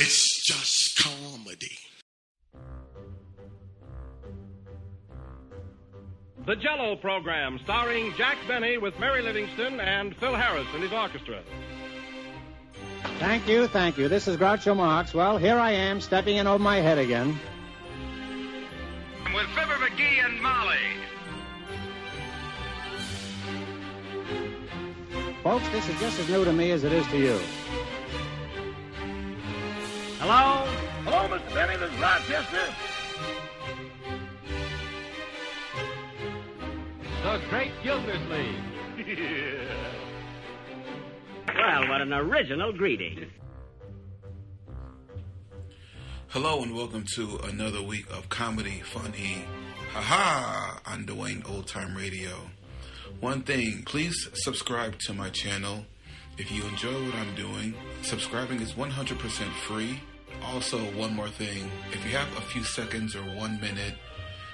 It's just comedy. The Jell-O Program, starring Jack Benny with Mary Livingston and Phil Harris and his orchestra. Thank you. This is Groucho Marx. Well, here I am, stepping in over my head again. With Fibber McGee and Molly. Folks, this is just as new to me as it is to you. Hello? Hello, Mr. Benny, this is Rochester. The Great Gildersleeve. Well, what an original greeting. Hello and welcome to another week of comedy, funny, haha, on Dwayne Old Time Radio. One thing, please subscribe to my channel. If you enjoy what I'm doing, subscribing is 100% free. Also, one more thing, if you have a few seconds or 1 minute,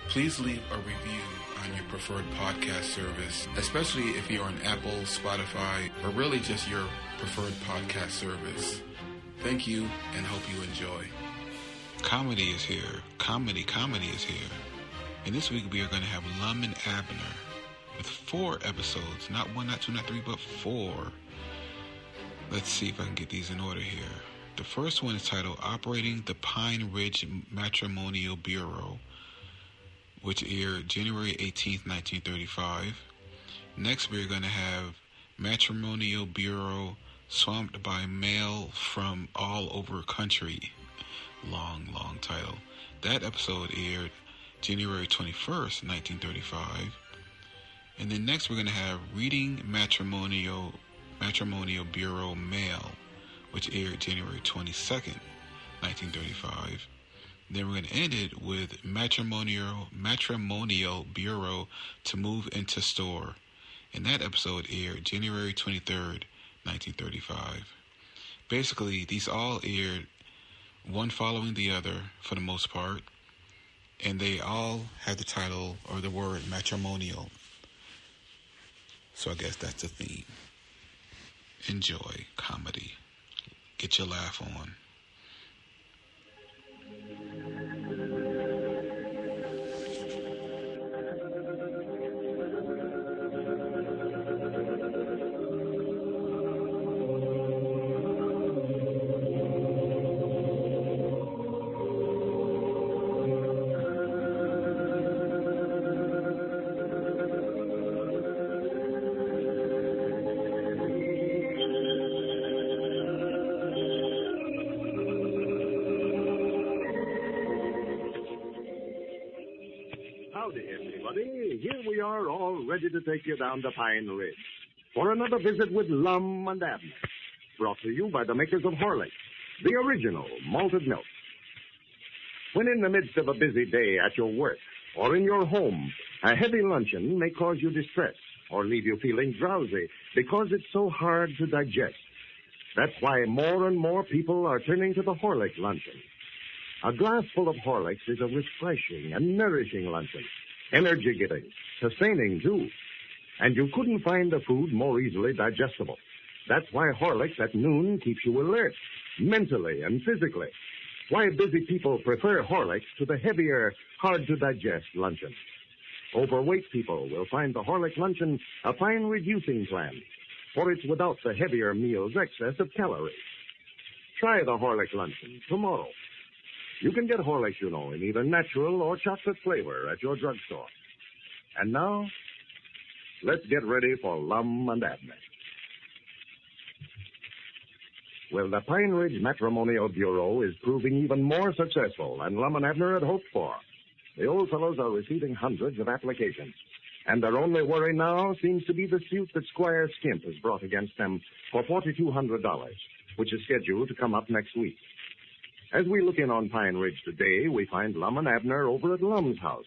please leave a review on your preferred podcast service, especially if you're on Apple, Spotify, or really just your preferred podcast service. Thank you and hope you enjoy. Comedy is here. Comedy is here. And this week we are going to have Lum Abner with 4 episodes. Not 1, not 2, not 3, but 4. Let's see if I can get these in order here. The first one is titled Operating the Pine Ridge Matrimonial Bureau, which aired January 18th, 1935. Next, we're going to have Matrimonial Bureau Swamped by Mail from All Over Country. Long title. That episode aired January 21st, 1935. And then next, we're going to have Reading Matrimonial Bureau Mail, which aired January 22nd, 1935. Then we're going to end it with Matrimonial Bureau to Move into Store. And that episode aired January 23rd, 1935. Basically, these all aired one following the other for the most part. And they all have the title or the word matrimonial. So I guess that's the theme. Enjoy comedy. Get your laugh on. Howdy, everybody. Here we are, all ready to take you down to Pine Ridge for another visit with Lum and Abner, brought to you by the makers of Horlicks, the original malted milk. When in the midst of a busy day at your work or in your home, a heavy luncheon may cause you distress or leave you feeling drowsy because it's so hard to digest. That's why more and more people are turning to the Horlicks luncheon. A glass full of Horlicks is a refreshing and nourishing luncheon, energy-giving, sustaining, too. And you couldn't find a food more easily digestible. That's why Horlicks at noon keeps you alert, mentally and physically. Why busy people prefer Horlicks to the heavier, hard-to-digest luncheon. Overweight people will find the Horlicks luncheon a fine reducing plan, for it's without the heavier meal's excess of calories. Try the Horlicks luncheon tomorrow. You can get Horlicks, you know, in either natural or chocolate flavor at your drugstore. And now, let's get ready for Lum and Abner. Well, the Pine Ridge Matrimonial Bureau is proving even more successful than Lum and Abner had hoped for. The old fellows are receiving hundreds of applications, and their only worry now seems to be the suit that Squire Skimp has brought against them for $4,200, which is scheduled to come up next week. As we look in on Pine Ridge today, we find Lum and Abner over at Lum's house,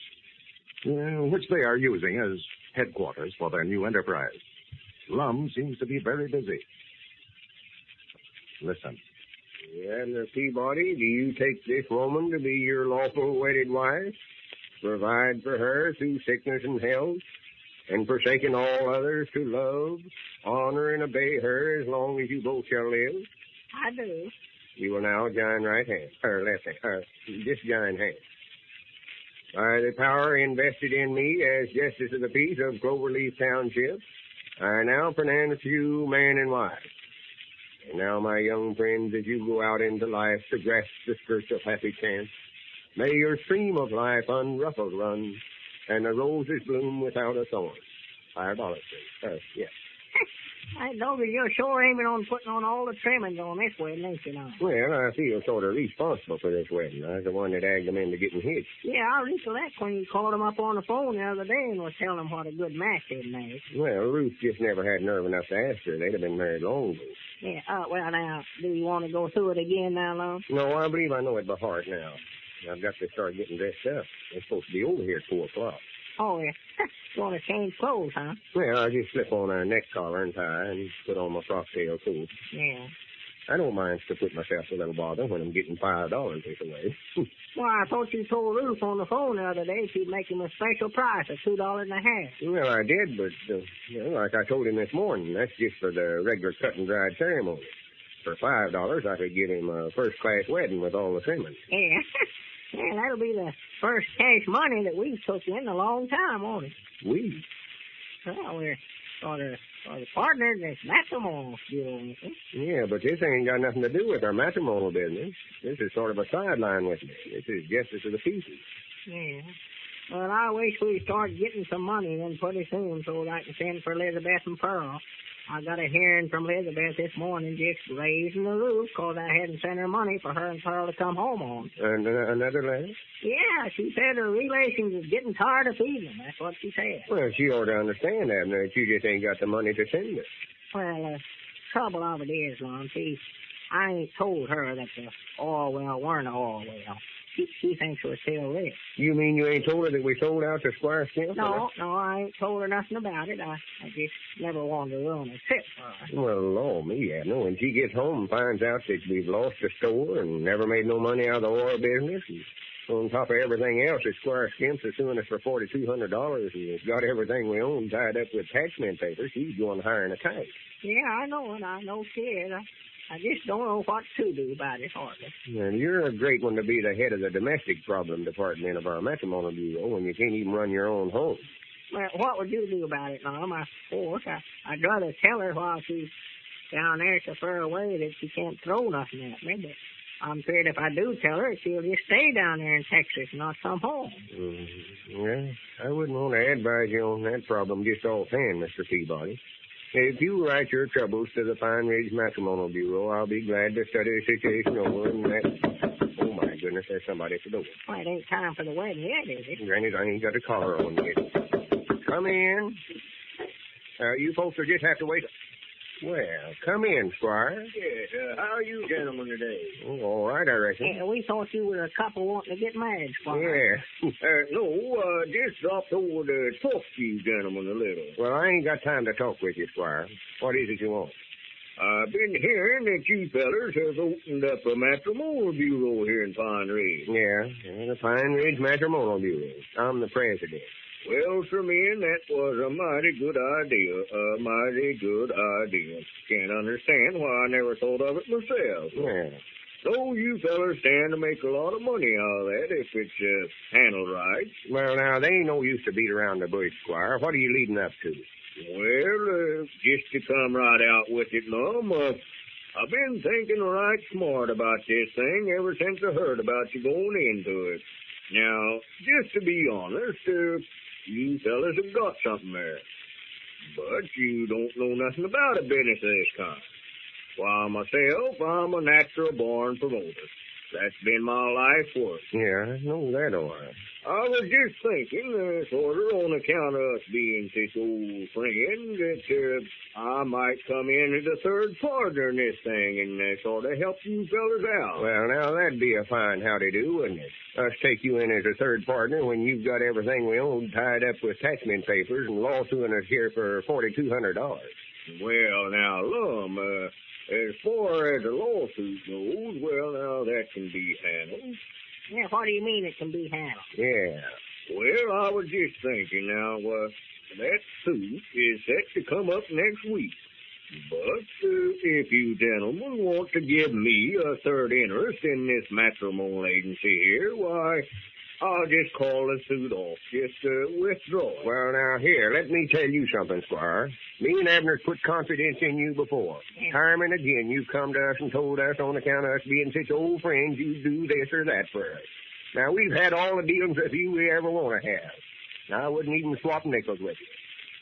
which they are using as headquarters for their new enterprise. Lum seems to be very busy. Listen. Well, Peabody, do you take this woman to be your lawful wedded wife? Provide for her through sickness and health, and forsaking all others to love, honor, and obey her as long as you both shall live? I do. You will now join right hand, or left hand, just join hands. By the power invested in me as Justice of the Peace of Cloverleaf Township, I now pronounce you man and wife. And now, my young friends, as you go out into life to grasp the skirts of happy chance, may your stream of life unruffled run, and the roses bloom without a thorn. $5, please. Yes. I know that you're sure aiming on putting on all the trimmings on this wedding, ain't you now? Well, I feel sort of responsible for this wedding. I was the one that egged them into getting hitched. Yeah, I recollect when you called them up on the phone the other day and was telling them what a good match they'd made. Well, Ruth just never had nerve enough to ask her. They'd have been married long ago. Yeah, well, now, do you want to go through it again now, Lum? No, I believe I know it by heart now. I've got to start getting dressed up. They're supposed to be over here at 4 o'clock. Oh, yeah. You want to change clothes, huh? Well, I just slip on a neck collar and tie and put on my frock-tail coat. Yeah. I don't mind to put myself a little bother when I'm getting $5 this away. Well, I thought you told Ruth on the phone the other day she'd make him a special price of $2.50. Well, I did, but, like I told him this morning, that's just for the regular cut-and-dried ceremony. For $5, I could give him a first-class wedding with all the trimmings. Yeah. Yeah, that'll be the first cash money that we've took in a long time, won't it? We? Well, we're sort of partners in this matrimonial bureau. Yeah, but this ain't got nothing to do with our matrimonial business. This is sort of a sideline with me. This is Justice of the Peace. Yeah. Well, I wish we'd start getting some money then pretty soon so that I can send for Elizabeth and Pearl. I got a hearing from Elizabeth this morning just raising the roof because I hadn't sent her money for her and Pearl to come home on. And another letter? Yeah, she said her relations is getting tired of feeding them. That's what she said. Well, she ought to understand, Abner, that you just ain't got the money to send it. Well, trouble of it is, Lon, see, I ain't told her that the Orwell weren't Orwell. She thinks we're still rich. You mean you ain't told her that we sold out to Squire Skimp? No, I ain't told her nothing about it. I just never wanted to ruin a trip for her. Well, Lord, me, Abner, when she gets home and finds out that we've lost the store and never made no money out of the oil business, and on top of everything else, that Squire Skimp's is suing us for $4,200 and we've got everything we own tied up with taxman papers, she's going hiring a kite. Yeah, I know it. I know she is. I just don't know what to do about it, hardly. And you're a great one to be the head of the domestic problem department of our matrimonial bureau when you can't even run your own home. Well, what would you do about it, Mom? Of course, I'd rather tell her while she's down there so far away that she can't throw nothing at me, but I'm afraid if I do tell her, she'll just stay down there in Texas and not come home. Well, I wouldn't want to advise you on that problem just offhand, Mr. Peabody. If you write your troubles to the Pine Ridge Matrimonial Bureau, I'll be glad to study the situation over and that... Oh, my goodness, there's somebody at the door. Well, it ain't time for the wedding yet, is it? Granny, I ain't got a collar on yet. Come in. You folks will just have to wait. Well, come in, Squire. Yes, how are you gentlemen today? Oh, all right, I reckon. We thought you were a couple wanting to get married, Squire. Yeah. Just dropped over to talk to you gentlemen a little. Well, I ain't got time to talk with you, Squire. What is it you want? I've been hearing that you fellers have opened up a matrimonial bureau here in Pine Ridge. Yeah, the Pine Ridge Matrimonial Bureau. I'm the president. Well, sir, man, that was a mighty good idea. A mighty good idea. Can't understand why I never thought of it myself. Yeah. So you fellers stand to make a lot of money out of that if it's handled right. Well, now, they ain't no use to beat around the bush, Squire. What are you leading up to? Well, just to come right out with it, Lum, I've been thinking right smart about this thing ever since I heard about you going into it. Now, just to be honest, you fellas have got something there. But you don't know nothing about a business of this kind. Why, myself, I'm a natural-born promoter. That's been my life work. Yeah, I know that all right. I was just thinking, sort of on account of us being such old friends, that I might come in as a third partner in this thing and sort of help you fellas out. Well, now, that'd be a fine howdy-do, wouldn't it? Us take you in as a third partner when you've got everything we own tied up with taxman papers and lawsuing us here for $4,200. Well, now, Lum, as far as a lawsuit goes, well, now, that can be handled. Yeah, what do you mean it can be handled? Yeah. Well, I was just thinking now, that suit is set to come up next week. But if you gentlemen want to give me a third interest in this matrimonial agency here, why, I'll just call the suit off. Just withdraw. Well, now, here, let me tell you something, Squire. Me and Abner's put confidence in you before. Time and again, you've come to us and told us on account of us being such old friends, you do this or that for us. Now, we've had all the dealings with you we ever want to have. Now, I wouldn't even swap nickels with you.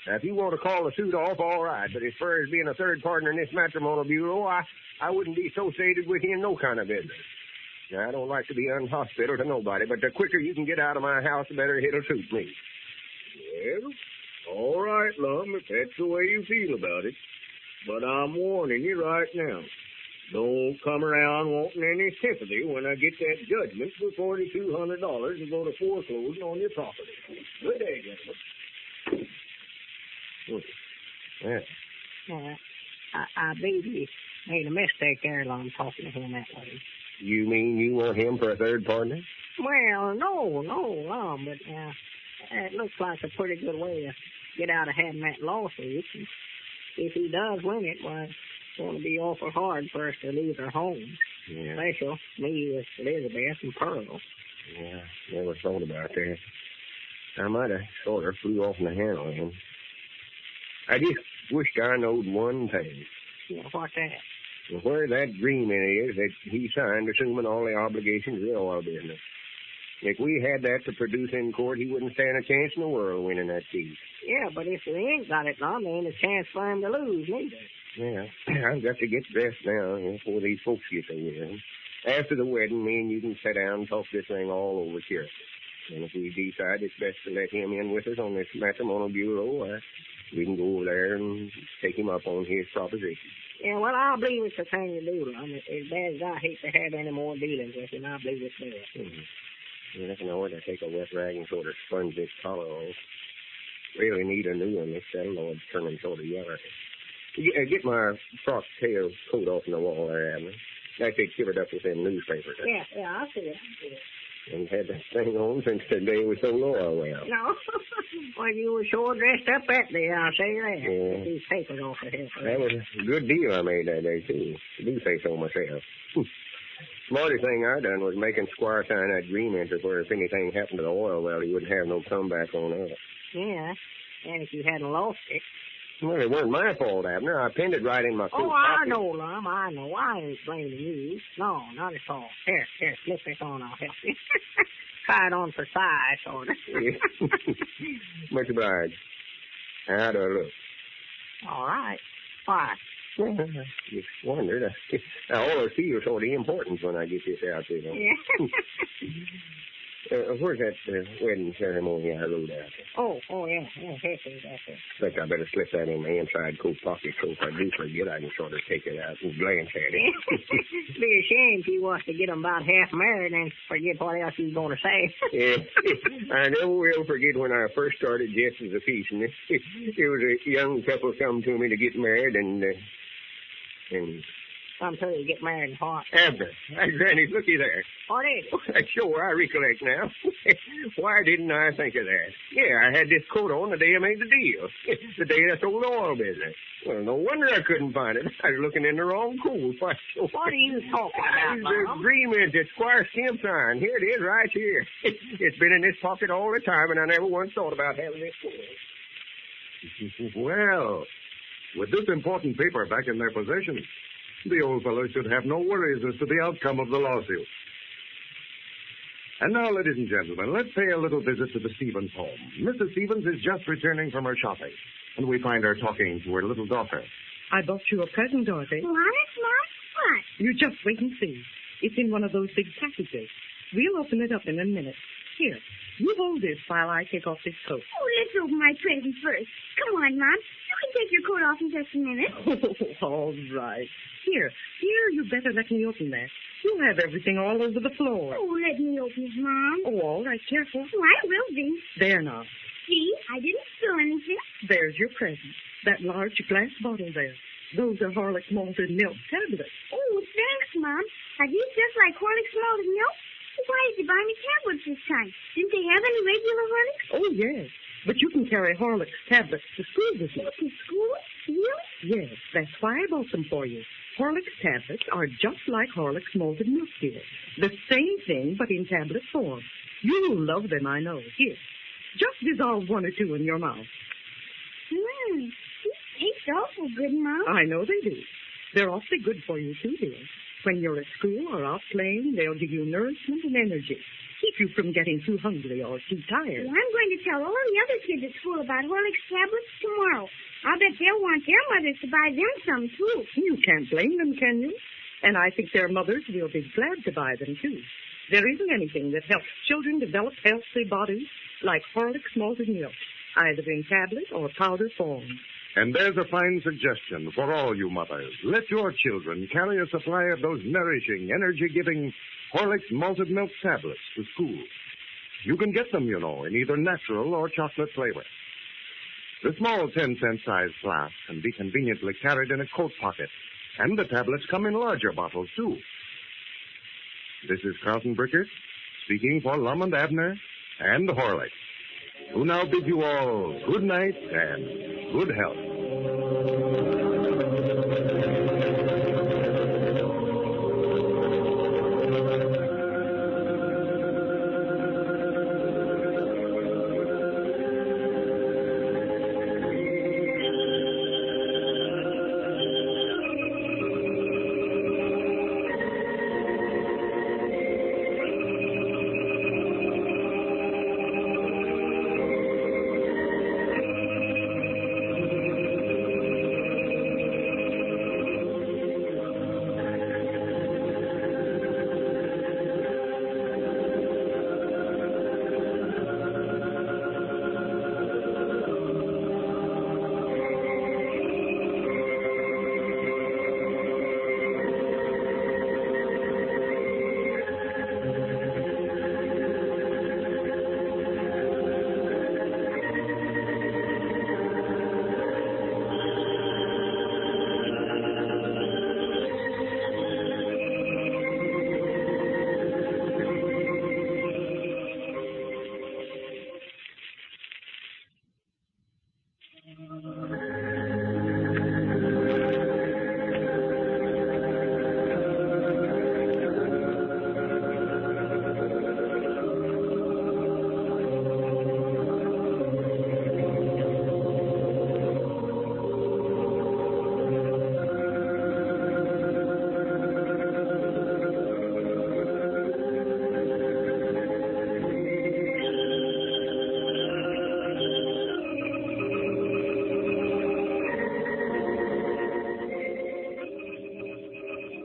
Now, if you want to call the suit off, all right. But as far as being a third partner in this matrimonial bureau, I wouldn't be associated with you in no kind of business. Now, I don't like to be unhospitable to nobody, but the quicker you can get out of my house, the better it'll suit me. Well, all right, Lum, if that's the way you feel about it. But I'm warning you right now. Don't come around wanting any sympathy when I get that judgment for $4,200 to go to foreclosing on your property. Good day, gentlemen. Yeah. I believe you made a mistake there, Lum, talking to him that way. You mean you want him for a third partner? Well, no, Lum, but it looks like a pretty good way to get out of having that lawsuit. And if he does win it, why, it's going to be awful hard for us to lose our homes. Yeah. Especially me with Elizabeth and Pearl. Yeah, never thought about that. I might have sort of flew off in the handle of him. I just wished I knowed one thing. Yeah, what's that? Well, where that agreement is that he signed assuming all the obligations of the oil business. If we had that to produce in court, he wouldn't stand a chance in the world winning that case. Yeah, but if we ain't got it, Lum, there ain't a chance for him to lose, neither. Yeah, I've got to get dressed now before these folks get there. After the wedding, me and you can sit down and talk this thing all over here. And if we decide it's best to let him in with us on this matrimonial bureau, we can go over there and take him up on his proposition. Yeah, well, I believe it's the thing to do, Lum. As bad as I hate to have any more dealings with him, I believe it's better. Mm-hmm. I reckon I ought to take a wet rag and sort of sponge this collar off. Really need a new one. This saddle's turning sort of yellow. Get my frock tail coat off in the wall there, Abner. Like they covered up with them newspapers. Yeah, I see it. And had that thing on since the day we sold oil well. No. Well, you were sure dressed up that day, I'll say that. Yeah. These papers off of here. That was a good deal I made that day, too. I do say so myself. Smartest thing I done was making Squire sign that agreement where if anything happened to the oil well, he wouldn't have no comeback on that. Yeah, and if you hadn't lost it. Well, it wasn't my fault, Abner. I pinned it right in my coat Oh, I pocket. know, Lum. I know. I ain't blaming you. No, not at all. Here, slip this on. I'll help you. Try it on for size, sort of. Much obliged. How do I look? All right. Why? Just wondered. I always feel sort of important when I get this out there. Yeah. Where's that wedding ceremony I wrote out there? Oh, yeah. Here it is. That's it. I think I better slip that in my inside coat pocket so if I do forget, I can sort of take it out and glance at it. It'd be a shame if you was to get them about half married and forget what else you was going to say. Yeah. I never will forget when I first started just as a piece. And there was a young couple come to me to get married, and Until you get married and what? Abner. Granny, looky there. What is it? Sure, I recollect now. Why didn't I think of that? Yeah, I had this coat on the day I made the deal. The day I sold the oil business. Well, no wonder I couldn't find it. I was looking in the wrong coat. Why, sure. What are you talking about, The Mom? agreement that Squire Skim signed. Here it is right here. It's been in this pocket all the time, and I never once thought about having this coat. Well, with this important paper back in their possession, the old fellow should have no worries as to the outcome of the lawsuit. And now, ladies and gentlemen, let's pay a little visit to the Stevens home. Mrs. Stevens is just returning from her shopping, and we find her talking to her little daughter. I bought you a present, Dorothy. What, Mom? What? You just wait and see. It's in one of those big packages. We'll open it up in a minute. Here, you hold this while I take off this coat. Oh, let's open my present first. Come on, Mom. You can take your coat off in just a minute. All right. Here, you better let me open that. You'll have everything all over the floor. Oh, let me open it, Mom. Oh, all right, careful. Oh, I will be. There now. See, I didn't spill anything. There's your present. That large glass bottle there. Those are Horlick's malted milk tablets. Oh, thanks, Mom. Are these just like Horlick's malted milk? Why did you buy me tablets this time? Didn't they have any regular Horlicks? Oh, yes. But you can carry Horlicks tablets to school with you. To school? Really? Yes, that's why I bought them for you. Horlicks tablets are just like Horlicks malted milk, dear. The same thing, but in tablet form. You'll love them, I know. Here, just dissolve one or two in your mouth. These taste awful good, Mom. I know they do. They're awfully good for you, too, dear. When you're at school or out playing, they'll give you nourishment and energy. Keep you from getting too hungry or too tired. Well, I'm going to tell all the other kids at school about Horlicks tablets tomorrow. I'll bet they'll want their mothers to buy them some, too. You can't blame them, can you? And I think their mothers will be glad to buy them, too. There isn't anything that helps children develop healthy bodies like Horlicks malted milk, either in tablet or powder form. And there's a fine suggestion for all you mothers. Let your children carry a supply of those nourishing, energy-giving Horlicks malted milk tablets to school. You can get them, you know, in either natural or chocolate flavor. The small 10-cent size flask can be conveniently carried in a coat pocket, and the tablets come in larger bottles, too. This is Carlton Brickert, speaking for Lum and Abner and Horlicks, who now bid you all good night and good health.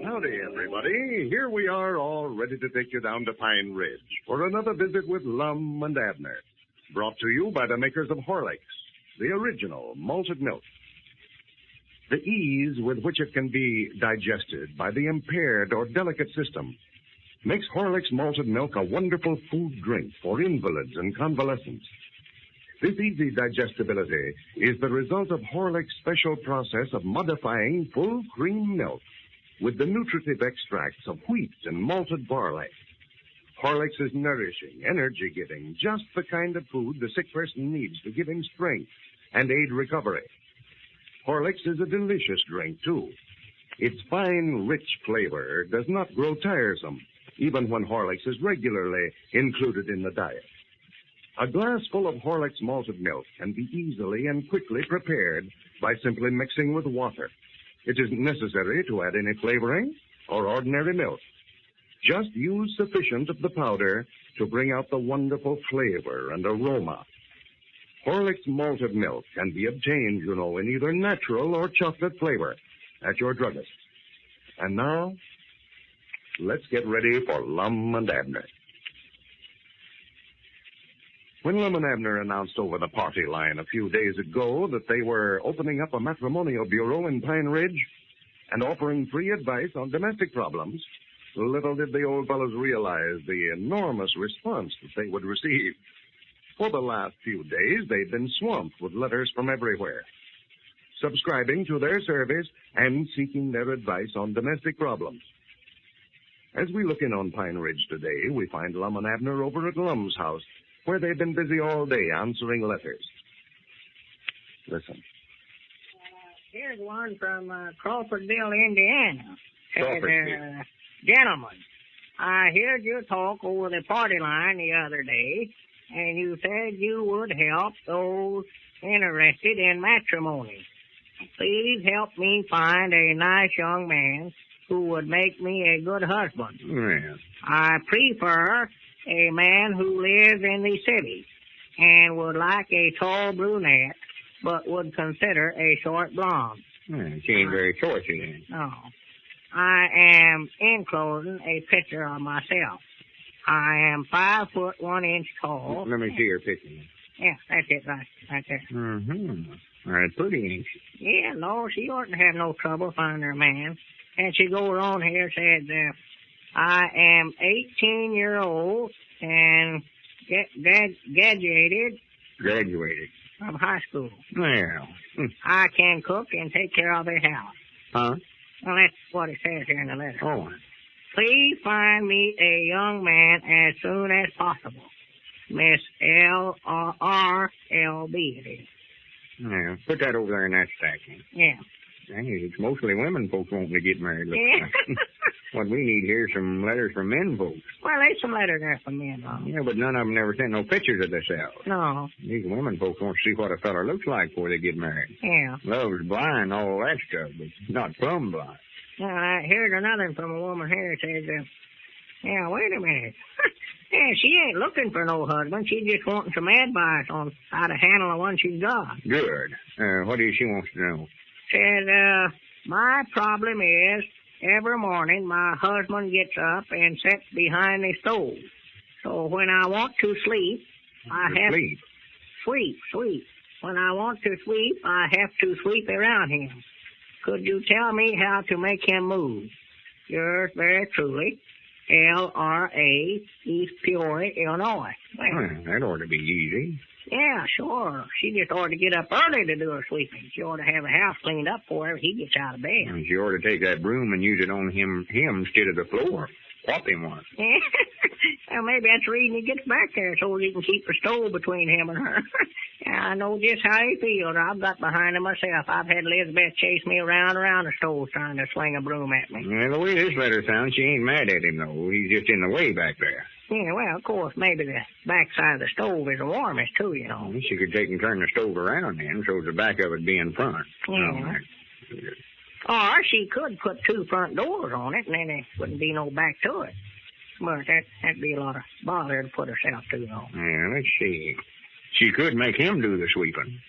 Howdy, everybody. Here we are, all ready to take you down to Pine Ridge for another visit with Lum and Abner. Brought to you by the makers of Horlicks, the original malted milk. The ease with which it can be digested by the impaired or delicate system makes Horlicks malted milk a wonderful food drink for invalids and convalescents. This easy digestibility is the result of Horlicks' special process of modifying full cream milk with the nutritive extracts of wheat and malted barley. Horlicks is nourishing, energy-giving, just the kind of food the sick person needs to give him strength and aid recovery. Horlicks is a delicious drink, too. Its fine, rich flavor does not grow tiresome, even when Horlicks is regularly included in the diet. A glass full of Horlicks malted milk can be easily and quickly prepared by simply mixing with water. It isn't necessary to add any flavoring or ordinary milk. Just use sufficient of the powder to bring out the wonderful flavor and aroma. Horlicks malted milk can be obtained, you know, in either natural or chocolate flavor at your druggist. And now, let's get ready for Lum and Abner. When Lum and Abner announced over the party line a few days ago that they were opening up a matrimonial bureau in Pine Ridge and offering free advice on domestic problems, little did the old fellows realize the enormous response that they would receive. For the last few days, they'd been swamped with letters from everywhere, subscribing to their service and seeking their advice on domestic problems. As we look in on Pine Ridge today, we find Lum and Abner over at Lum's house, where they've been busy all day answering letters. Listen. Here's one from Crawfordville, Indiana. Crawfordville. Gentlemen, I heard you talk over the party line the other day, and you said you would help those interested in matrimony. Please help me find a nice young man who would make me a good husband. Yeah. I prefer a man who lives in the city and would like a tall brunette, but would consider a short blonde. She ain't very short, she ain't. No. I am enclosing a picture of myself. I am 5 foot 1 inch tall. Let me see your picture. Yeah, that's it, right there. Mm-hmm. All right, pretty, ain't she? Yeah, no, she oughtn't have no trouble finding her man. And she goes on here, says, I am 18-year-old and graduated. Graduated. From high school. Well. I can cook and take care of a house. Huh? Well, that's what it says here in the letter. Oh. Please find me a young man as soon as possible. Miss L.R.L.B. it is. Yeah, put that over there in that stack. Yeah. Dang, it's mostly women folks wanting to get married. Yeah. What we need here is some letters from men folks. Well, there's some letters there from men, though. Yeah, but none of them never sent no pictures of themselves. No. These women folks want to see what a fella looks like before they get married. Yeah. Love's blind, all that stuff, but not plumb blind. Now, here's another one from a woman here. It says, yeah, wait a minute. Yeah, she ain't looking for no husband. She's just wanting some advice on how to handle the one she's got. Good. What do she wants to know? Says, my problem is, every morning my husband gets up and sits behind the stove. So when I want to sleep, I have to sweep. When I want to sweep, I have to sweep around him. Could you tell me how to make him move? Yours very truly, L.R.A., East Peoria, Illinois. Well, that ought to be easy. Yeah, sure. She just ought to get up early to do her sweeping. She ought to have the house cleaned up for her. He gets out of bed. And she ought to take that broom and use it on him instead of the floor. Whop him once. Well, maybe that's the reason he gets back there, so he can keep the stove between him and her. I know just how he feels. I've got behind him myself. I've had Elizabeth chase me around the stove trying to swing a broom at me. Well, the way this letter sounds, she ain't mad at him, though. He's just in the way back there. Yeah, well, of course, maybe the backside of the stove is the warmest, too, you know. She could take and turn the stove around then, so the back of it be in front. Yeah. Or she could put 2 front doors on it, and then there wouldn't be no back to it. But that'd be a lot of bother to put herself to, though. Yeah, let's see. She could make him do the sweeping.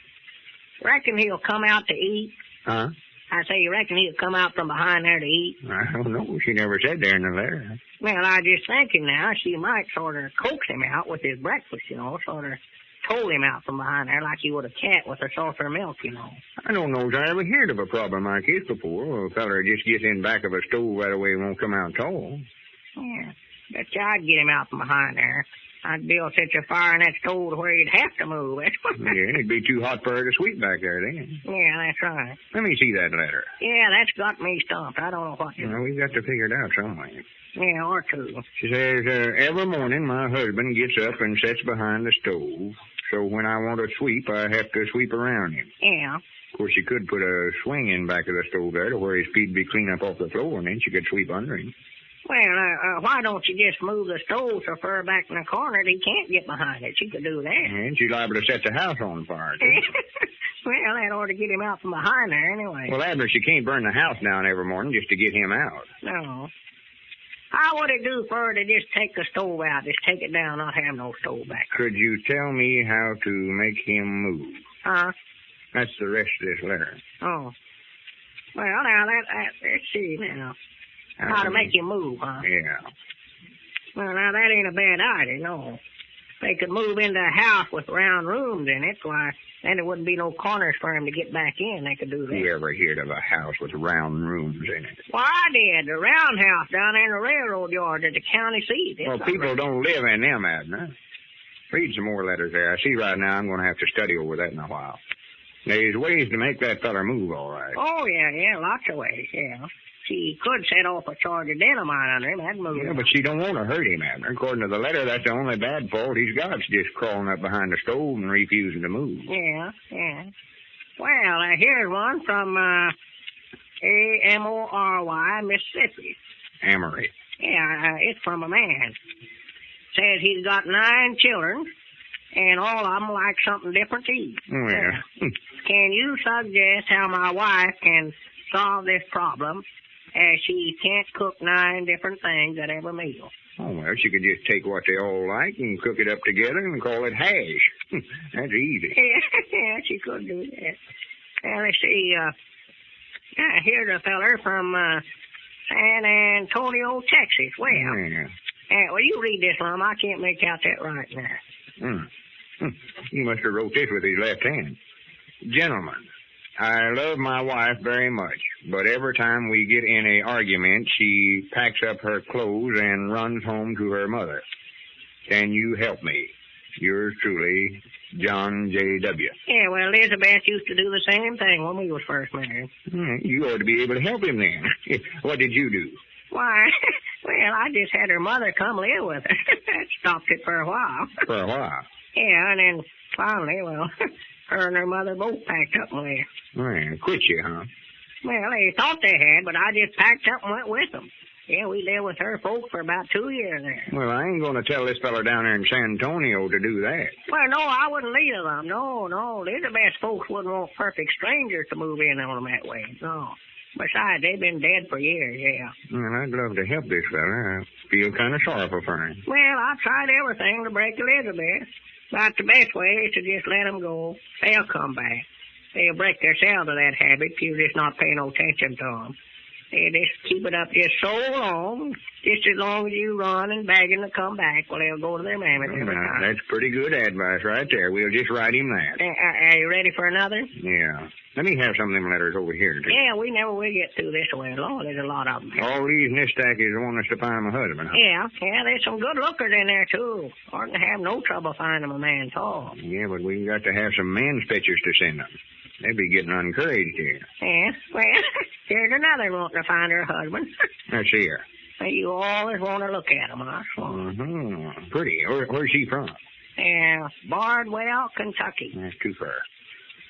Reckon he'll come out to eat? Huh? I say, you reckon he'll come out from behind there to eat? I don't know. She never said there in the letter. Well, I just thinking now, she might sort of coax him out with his breakfast, you know, sort of toll him out from behind there like you would a cat with a saucer of milk, you know. I don't know as I ever heard of a problem like this before. A feller just gets in back of a stove that way and won't come out tall. Yeah, bet you I'd get him out from behind there. I'd build such a fire in that stove to where he'd have to move it. Yeah, it'd be too hot for her to sweep back there then. Yeah, that's right. Let me see that letter. Yeah, that's got me stumped. I don't know what to do. Well, we've got to figure it out some way. Yeah, or two. She says, every morning my husband gets up and sits behind the stove. So when I want to sweep, I have to sweep around him. Yeah. Of course, she could put a swing in back of the stove there to where his feet be clean up off the floor, and then she could sweep under him. Well, why don't you just move the stove so far back in the corner that he can't get behind it? She could do that. And she's liable to set the house on fire, too. Well, that ought to get him out from behind there anyway. Well, Abner, she can't burn the house down every morning just to get him out. No. How would it do for her to just take the stove out, just take it down, not have no stove back? Could you tell me how to make him move? Huh? That's the rest of this letter. Oh. Well, now, let's see now. How to make him move, huh? Yeah. Well, now, that ain't a bad idea, no. They could move into a house with round rooms in it, why, then there wouldn't be no corners for him to get back in. They could do that. Who ever heard of a house with round rooms in it? Well, I did. The roundhouse down there in the railroad yard at the county seat. Well, people don't live in them, Abner. Read some more letters there. I see right now I'm going to have to study over that in a while. There's ways to make that feller move, all right. Oh, yeah, lots of ways, yeah. She could set off a charge of dynamite under him. That'd move Yeah, him. but she don't want to hurt him, Abner. According to the letter, that's the only bad fault he's got. It's just crawling up behind the stove and refusing to move. Yeah. Well, here's one from Amory, Mississippi. Amory. Yeah, it's from a man. Says he's got 9 children, and all of them like something different to eat. Well. Can you suggest how my wife can solve this problem, as she can't cook 9 different things at every meal? Oh, well, she could just take what they all like and cook it up together and call it hash. That's easy. Yeah, she could do that. Well, let's see. Here's a feller from San Antonio, Texas. Well, well, you read this, Lum. I can't make out that right now. He must have wrote this with his left hand. Gentlemen, I love my wife very much, but every time we get in a argument, she packs up her clothes and runs home to her mother. Can you help me? Yours truly, John J.W. Yeah, well, Elizabeth used to do the same thing when we was first married. You ought to be able to help him then. What did you do? Why, well, I just had her mother come live with her. That stopped it for a while. For a while? Yeah, and then finally, well, her and her mother both packed up and left. Well, quit you, huh? Well, they thought they had, but I just packed up and went with them. Yeah, we lived with her folks for about 2 years there. Well, I ain't going to tell this fella down there in San Antonio to do that. Well, no, I wouldn't lead them. No. Elizabeth's folks wouldn't want perfect strangers to move in on them that way. No. Besides, they've been dead for years, yeah. Well, I'd love to help this fella. I feel kind of sorrowful for him. Well, I've tried everything to break Elizabeth. But the best way is to just let them go. They'll come back. They'll break themselves to that habit if you just not pay no attention to them. They just keep it up just so long, just as long as you run and begging to come back. Well, they'll go to their mammy every time. That's pretty good advice right there. We'll just write him that. Are you ready for another? Yeah. Let me have some of them letters over here, too. Yeah, we never will get through this one. Lord, there's a lot of them. All these in this stack is want us to find my husband, huh? Yeah, there's some good lookers in there, too. Oughtn't to have no trouble finding a man tall. Yeah, but we got to have some men's pictures to send them. They'd be getting encouraged here. Yeah, well, here's another wanting to find her husband. Let's see her. You always want to look at him, huh? Pretty. Where's she from? Yeah, Bardwell, Kentucky. That's too far.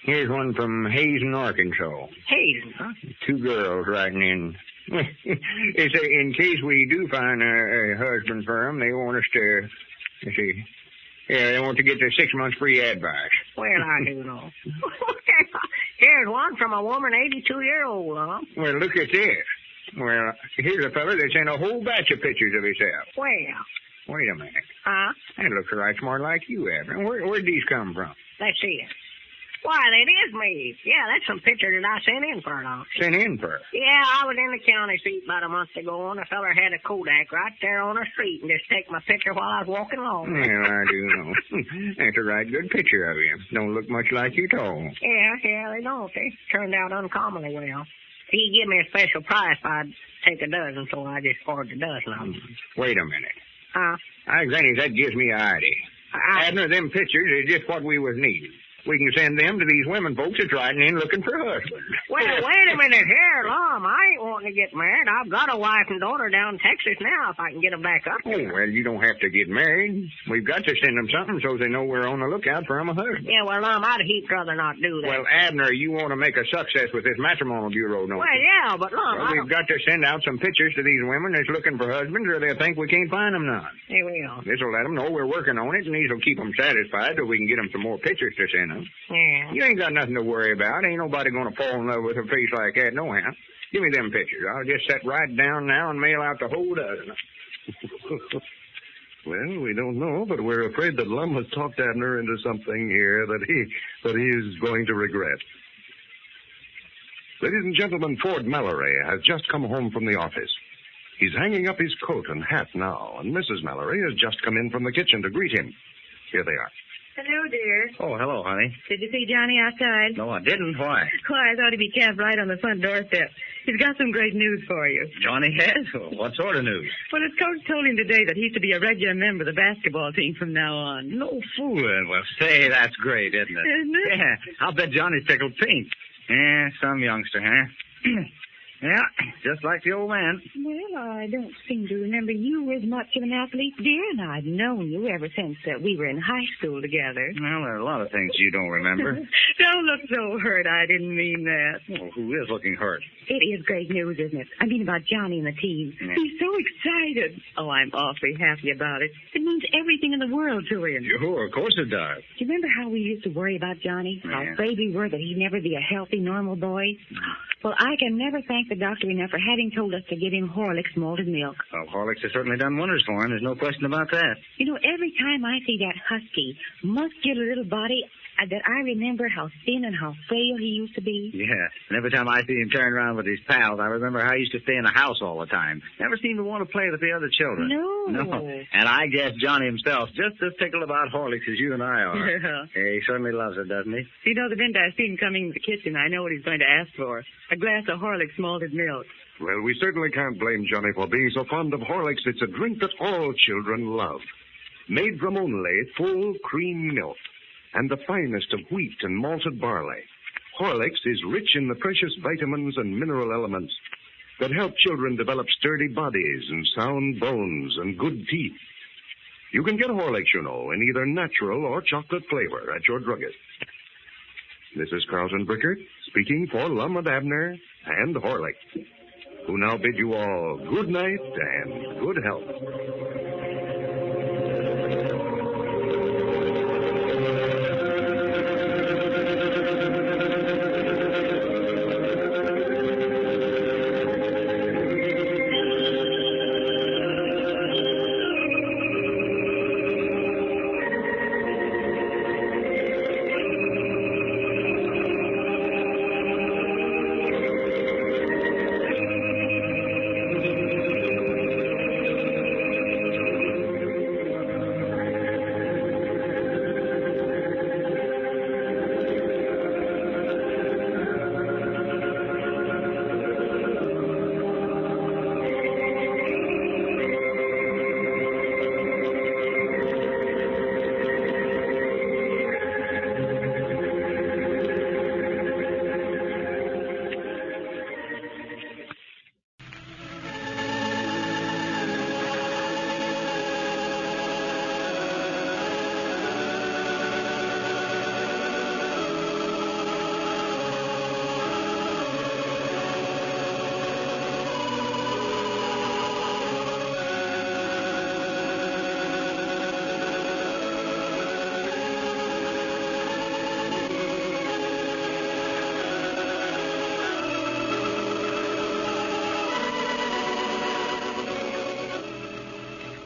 Here's one from Hazen, Arkansas. Hazen, huh? 2 girls writing in. It's in case we do find a husband for them, they want us to, let's see. Yeah, they want to get their 6 months free advice. Well, I do know. Here's one from a woman 82-year-old, huh? Well, look at this. Well, here's a fella that sent a whole batch of pictures of himself. Well. Wait a minute. Huh? That looks right smart like you, Abner. Where'd these come from? Let's see it. Why, that is me. Yeah, that's some pictures that I sent in for her. Sent in for her? Yeah, I was in the county seat about a month ago, and a feller had a Kodak right there on the street and just take my picture while I was walking along. Well, I do know. That's a right good picture of you. Don't look much like you at all. Yeah, they don't. They turned out uncommonly well. He give me a special price if I'd take a dozen, so I just ordered a dozen of them. Wait a minute. Huh? Granny, that gives me an idea. Abner, them pictures is just what we was needing. We can send them to these women folks that's riding in looking for husbands. Well, wait a minute here, Lum. I ain't wanting to get married. I've got a wife and daughter down in Texas now if I can get them back up here. Oh, well, you don't have to get married. We've got to send them something so they know we're on the lookout for them a husband. Yeah, well, Lum, I'd heap rather not do that. Well, Abner, you want to make a success with this matrimonial bureau, don't you? Well, yeah, but Lum, we've got to send out some pictures to these women that's looking for husbands or they'll think we can't find them none. Here we are. This will let them know we're working on it, and these will keep them satisfied so we can get them some more pictures to send them. Yeah. You ain't got nothing to worry about. Ain't nobody going to fall in love with a face like that, no how. Give me them pictures. I'll just set right down now and mail out the whole dozen. Well, we don't know, but we're afraid that Lum has talked Abner into something here that he is going to regret. Ladies and gentlemen, Ford Mallory has just come home from the office. He's hanging up his coat and hat now, and Mrs. Mallory has just come in from the kitchen to greet him. Here they are. Hello, dear. Oh, hello, honey. Did you see Johnny outside? No, I didn't. Why? Why, I thought he'd be camped right on the front doorstep. He's got some great news for you. Johnny has? What sort of news? Well, his coach told him today that he's to be a regular member of the basketball team from now on. No fooling. Well, say, that's great, isn't it? Isn't it? Yeah, I'll bet Johnny's tickled pink. Yeah, some youngster, huh? Yeah, just like the old man. Well, I don't seem to remember you as much of an athlete, dear, and I've known you ever since we were in high school together. Well, there are a lot of things you don't remember. Don't look so hurt. I didn't mean that. Well, who is looking hurt? It is great news, isn't it? I mean about Johnny and the team. Yeah. He's so excited. Oh, I'm awfully happy about it. It means everything in the world to him. Sure, of course it does. Do you remember how we used to worry about Johnny? How Yeah. afraid we were that he'd never be a healthy, normal boy? Well, I can never thank the doctor enough for having told us to give him Horlicks malted milk. Well, Horlicks has certainly done wonders for him. There's no question about that. You know, every time I see that husky, muscular little body, that I remember how thin and how frail he used to be. Yeah, and every time I see him turn around with his pals, I remember how he used to stay in the house all the time. Never seemed to want to play with the other children. No. And I guess Johnny himself just as tickled about Horlicks as you and I are. Yeah. He certainly loves it, doesn't he? You know, the minute I see him coming to the kitchen, I know what he's going to ask for. A glass of Horlicks malted milk. Well, we certainly can't blame Johnny for being so fond of Horlicks. It's a drink that all children love. Made from only full cream milk and the finest of wheat and malted barley. Horlicks is rich in the precious vitamins and mineral elements that help children develop sturdy bodies and sound bones and good teeth. You can get Horlicks, you know, in either natural or chocolate flavor at your druggist. This is Carlton Brickert speaking for Lum Abner and Horlicks, who now bid you all good night and good health.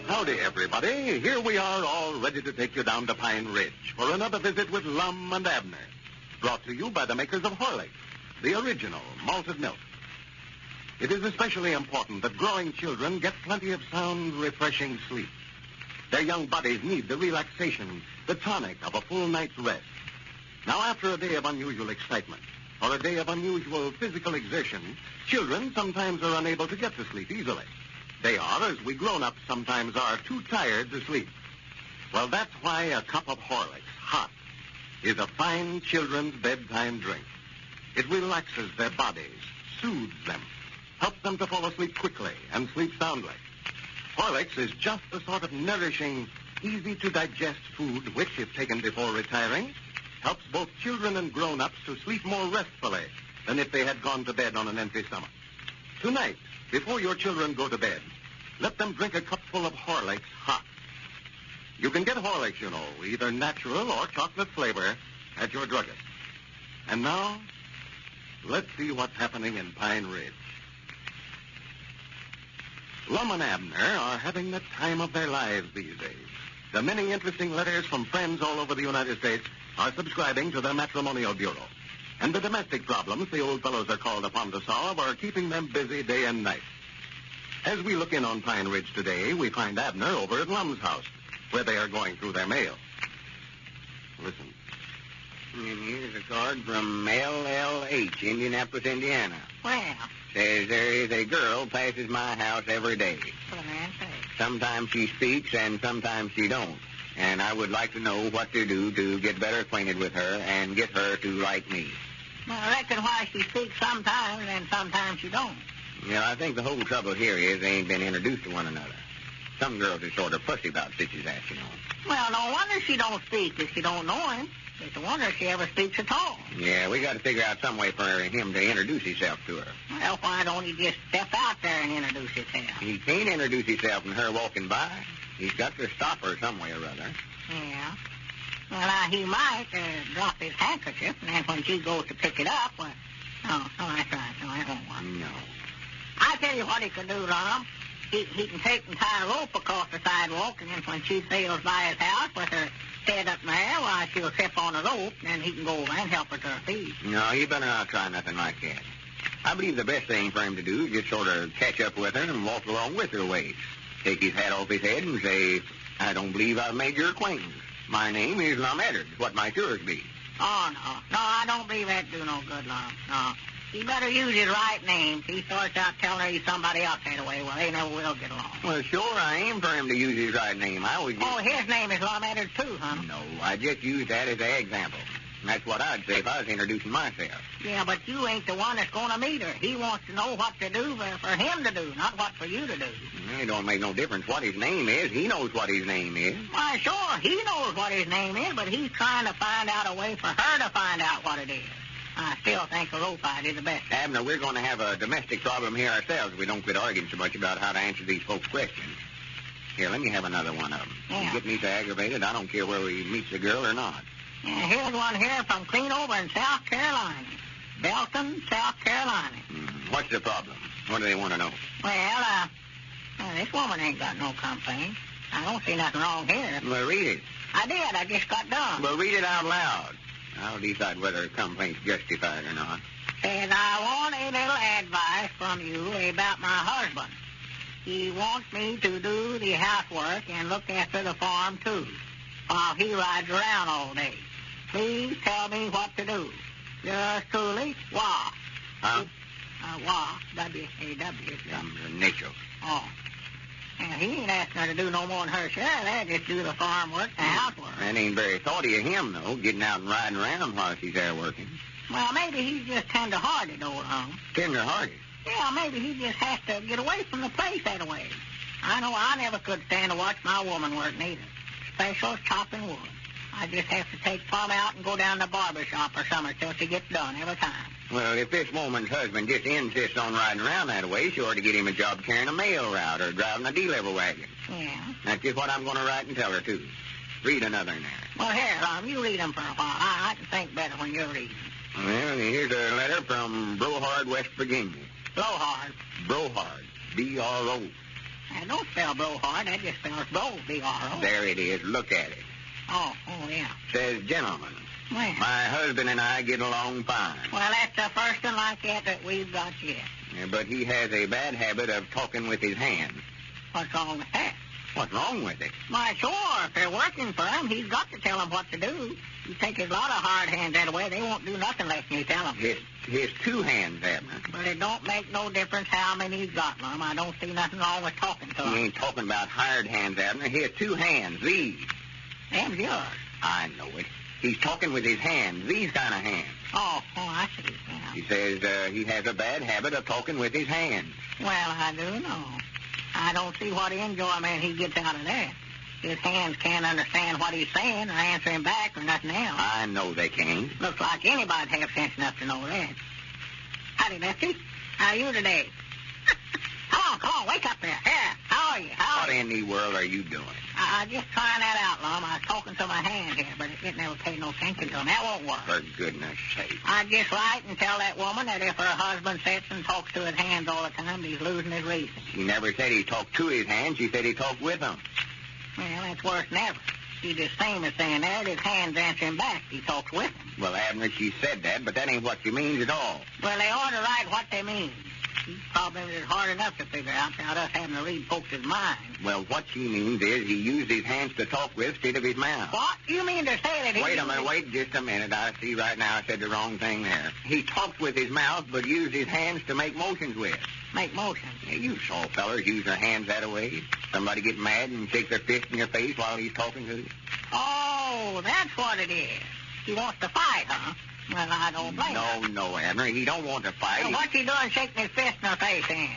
Howdy, everybody. Here we are, all ready to take you down to Pine Ridge for another visit with Lum and Abner. Brought to you by the makers of Horlicks, the original malted milk. It is especially important that growing children get plenty of sound, refreshing sleep. Their young bodies need the relaxation, the tonic of a full night's rest. Now, after a day of unusual excitement or a day of unusual physical exertion, children sometimes are unable to get to sleep easily. They are, as we grown-ups sometimes are, too tired to sleep. Well, that's why a cup of Horlicks, hot, is a fine children's bedtime drink. It relaxes their bodies, soothes them, helps them to fall asleep quickly and sleep soundly. Horlicks is just the sort of nourishing, easy-to-digest food which, if taken before retiring, helps both children and grown-ups to sleep more restfully than if they had gone to bed on an empty stomach. Tonight, before your children go to bed, let them drink a cupful of Horlicks hot. You can get Horlicks, you know, either natural or chocolate flavor at your druggist. And now, let's see what's happening in Pine Ridge. Lum and Abner are having the time of their lives these days. The many interesting letters from friends all over the United States are subscribing to their Matrimonial Bureau. And the domestic problems the old fellows are called upon to solve are keeping them busy day and night. As we look in on Pine Ridge today, we find Abner over at Lum's house, where they are going through their mail. Listen. Here's a card from LLH, Indianapolis, Indiana. Well, Says there is a girl passes my house every day. what a man say. Sometimes she speaks and sometimes she don't. And I would like to know what to do to get better acquainted with her and get her to like me. Well, I reckon why she speaks sometimes and sometimes she don't. Yeah, I think the whole trouble here is they ain't been introduced to one another. Some girls are sort of fussy about such as that, you know. Well, no wonder she don't speak if she don't know him. It's a wonder she ever speaks at all. Yeah, we got to figure out some way for him to introduce himself to her. Well, why don't he just step out there and introduce himself? He can't introduce himself and her walking by. He's got to stop her some way or other. Yeah. Well, now, he might drop his handkerchief, and then when she goes to pick it up, well... Oh, that's right. No, that won't work. No. I'll tell you what he could do, Lum. He can take and tie a rope across the sidewalk, and then when she sails by his house with her head up in the air, why, she'll step on the rope, and then he can go over and help her to her feet. No, you better not try nothing like that. I believe the best thing for him to do is just sort of catch up with her and walk along with her a ways. Take his hat off his head and say, I don't believe I've made your acquaintance. My name is Lum Abner. What might yours be? Oh, no. No, I don't believe that'd do no good, Lum. No. He better use his right name. If he starts out telling her he's somebody else that way, well, they never will get along. Well, sure, I aim for him to use his right name. I always... Oh, his name is Lum Abner, too, huh? No, I just used that as an example. That's what I'd say if I was introducing myself. Yeah, but you ain't the one that's going to meet her. He wants to know what to do for him to do, not what for you to do. It don't make no difference what his name is. He knows what his name is. Why, sure, he knows what his name is, but he's trying to find out a way for her to find out what it is. I still think the rope idea is the best. Abner, we're going to have a domestic problem here ourselves if we don't quit arguing so much about how to answer these folks' questions. Here, let me have another one of them. Yeah. You get me so aggravated, I don't care whether he meets the girl or not. Yeah, here's one here from clean over in South Carolina. Belton, South Carolina. What's the problem? What do they want to know? Well, this woman ain't got no complaint. I don't see nothing wrong here. Well, read it. I did. I just got done. Well, read it out loud. I'll decide whether a complaint's justified or not. Says, I want a little advice from you about my husband. He wants me to do the housework and look after the farm, too, while he rides around all day. Please tell me what to do. Yours truly, Wah. Huh? Wah, W-A-W. Nature. Oh. Yeah, he ain't asking her to do no more than her share of that, just do the farm work and the housework. That ain't very thoughty of him, though, getting out and riding around while she's there working. Well, maybe he's just tender-hearted, old Lum. Tender-hearted? Yeah, maybe he just has to get away from the place that way. I know I never could stand to watch my woman work, neither. Special chopping wood. I just have to take Plum out and go down to the barber shop or something till she gets done every time. Well, if this woman's husband just insists on riding around that way, she ought to get him a job carrying a mail route or driving a delivery wagon. Yeah. That's just what I'm going to write and tell her, too. Read another in there. Well, here, Lum, you read them for a while. I can think better when you're reading. Well, here's a letter from Brohard, West Virginia. Blowhard. Brohard. B-R-O. That don't spell Brohard. That just spells Bro, B-R-O. There it is. Look at it. Oh, yeah. Says, gentlemen, well, my husband and I get along fine. Well, that's the first one like that we've got yet. Yeah, but he has a bad habit of talking with his hands. What's wrong with that? What's wrong with it? Why, sure, if they're working for him, he's got to tell them what to do. You take a lot of hard hands that way, they won't do nothing unless you tell them. His two hands, Abner. But it don't make no difference how many he's got, Lum. I don't see nothing wrong with talking to him. He ain't talking about hired hands, Abner. He has two hands, these. Them's yours. I know it. He's talking with his hands, these kind of hands. Oh, I see. Yeah. He says he has a bad habit of talking with his hands. Well, I do know. I don't see what enjoyment he gets out of that. His hands can't understand what he's saying or answer him back or nothing else. I know they can't. Looks like anybody'd have sense enough to know that. Howdy, Lefty. How are you today? Come on, wake up there. Here, how are you? What in the world are you doing? I'm just trying that out, Lum. I was talking to my hand here, but it never paid no attention to him. That won't work. For goodness sake. I just write and tell that woman that if her husband sits and talks to his hands all the time, he's losing his reason. She never said he talked to his hands. She said he talked with them. Well, that's worse than ever. She just same as saying that his hands answer him back. He talks with them. Well, Abner, she said that, but that ain't what she means at all. Well, they ought to write what they mean. These problems is hard enough to figure out without us having to read folks' minds. Well, what she means is he used his hands to talk with instead of his mouth. What? You mean to say that he... Wait a minute, wait just a minute. I see right now I said the wrong thing there. He talked with his mouth, but used his hands to make motions with. Make motions? Yeah, you saw fellers use their hands that way. Somebody get mad and shake their fist in your face while he's talking to you. Oh, that's what it is. He wants to fight, huh? Well, I don't blame him. No, Abner. He don't want to fight. Well, what's he doing shaking his fist in her face, then?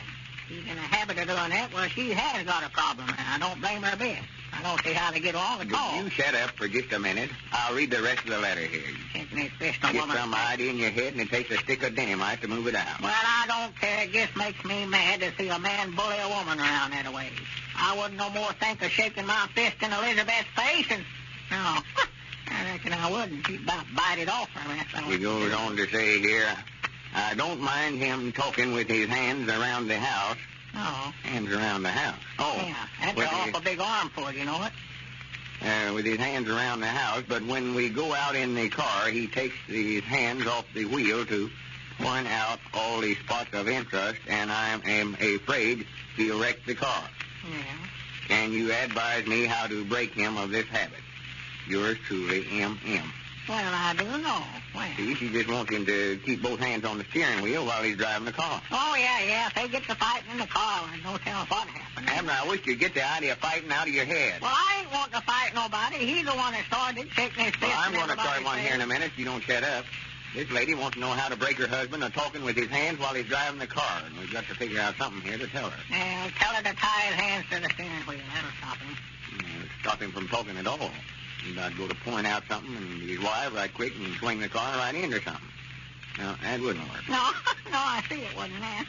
He's in the habit of doing that. Well, she has got a problem, and I don't blame her a bit. I don't see how they get along at all. You shut up for just a minute. I'll read the rest of the letter here. Shaking his fist in a Get woman's some face. idea in your head, and it takes a stick of dynamite to move it out. Well, I don't care. It just makes me mad to see a man bully a woman around that way. I wouldn't no more think of shaking my fist in Elizabeth's face, and... No, I reckon I wouldn't. She'd about bite it off her. That's all. He goes on to say here, I don't mind him talking with his hands around the house. Oh. Hands around the house. Oh. Yeah, that's an awful big armful, you know it? With his hands around the house, but when we go out in the car, he takes his hands off the wheel to point out all the spots of interest, and I am afraid he'll wreck the car. Yeah. Can you advise me how to break him of this habit? Yours truly, M.M. Well, I do know. Well. See, she just wants him to keep both hands on the steering wheel while he's driving the car. Oh, yeah. If they get to fighting in the car, there's no telling what happens. Abner, I wish you'd get the idea of fighting out of your head. Well, I ain't wanting to fight nobody. He's the one that started shaking his fist. Well, I'm going to start one here in a minute if you don't shut up. This lady wants to know how to break her husband of talking with his hands while he's driving the car, and we've got to figure out something here to tell her. Well, tell her to tie his hands to the steering wheel. That'll stop him. Stop him from talking at all. He'd about go to point out something and his wife right quick and swing the car right into something. Now, that wouldn't work. No, I see it wasn't that.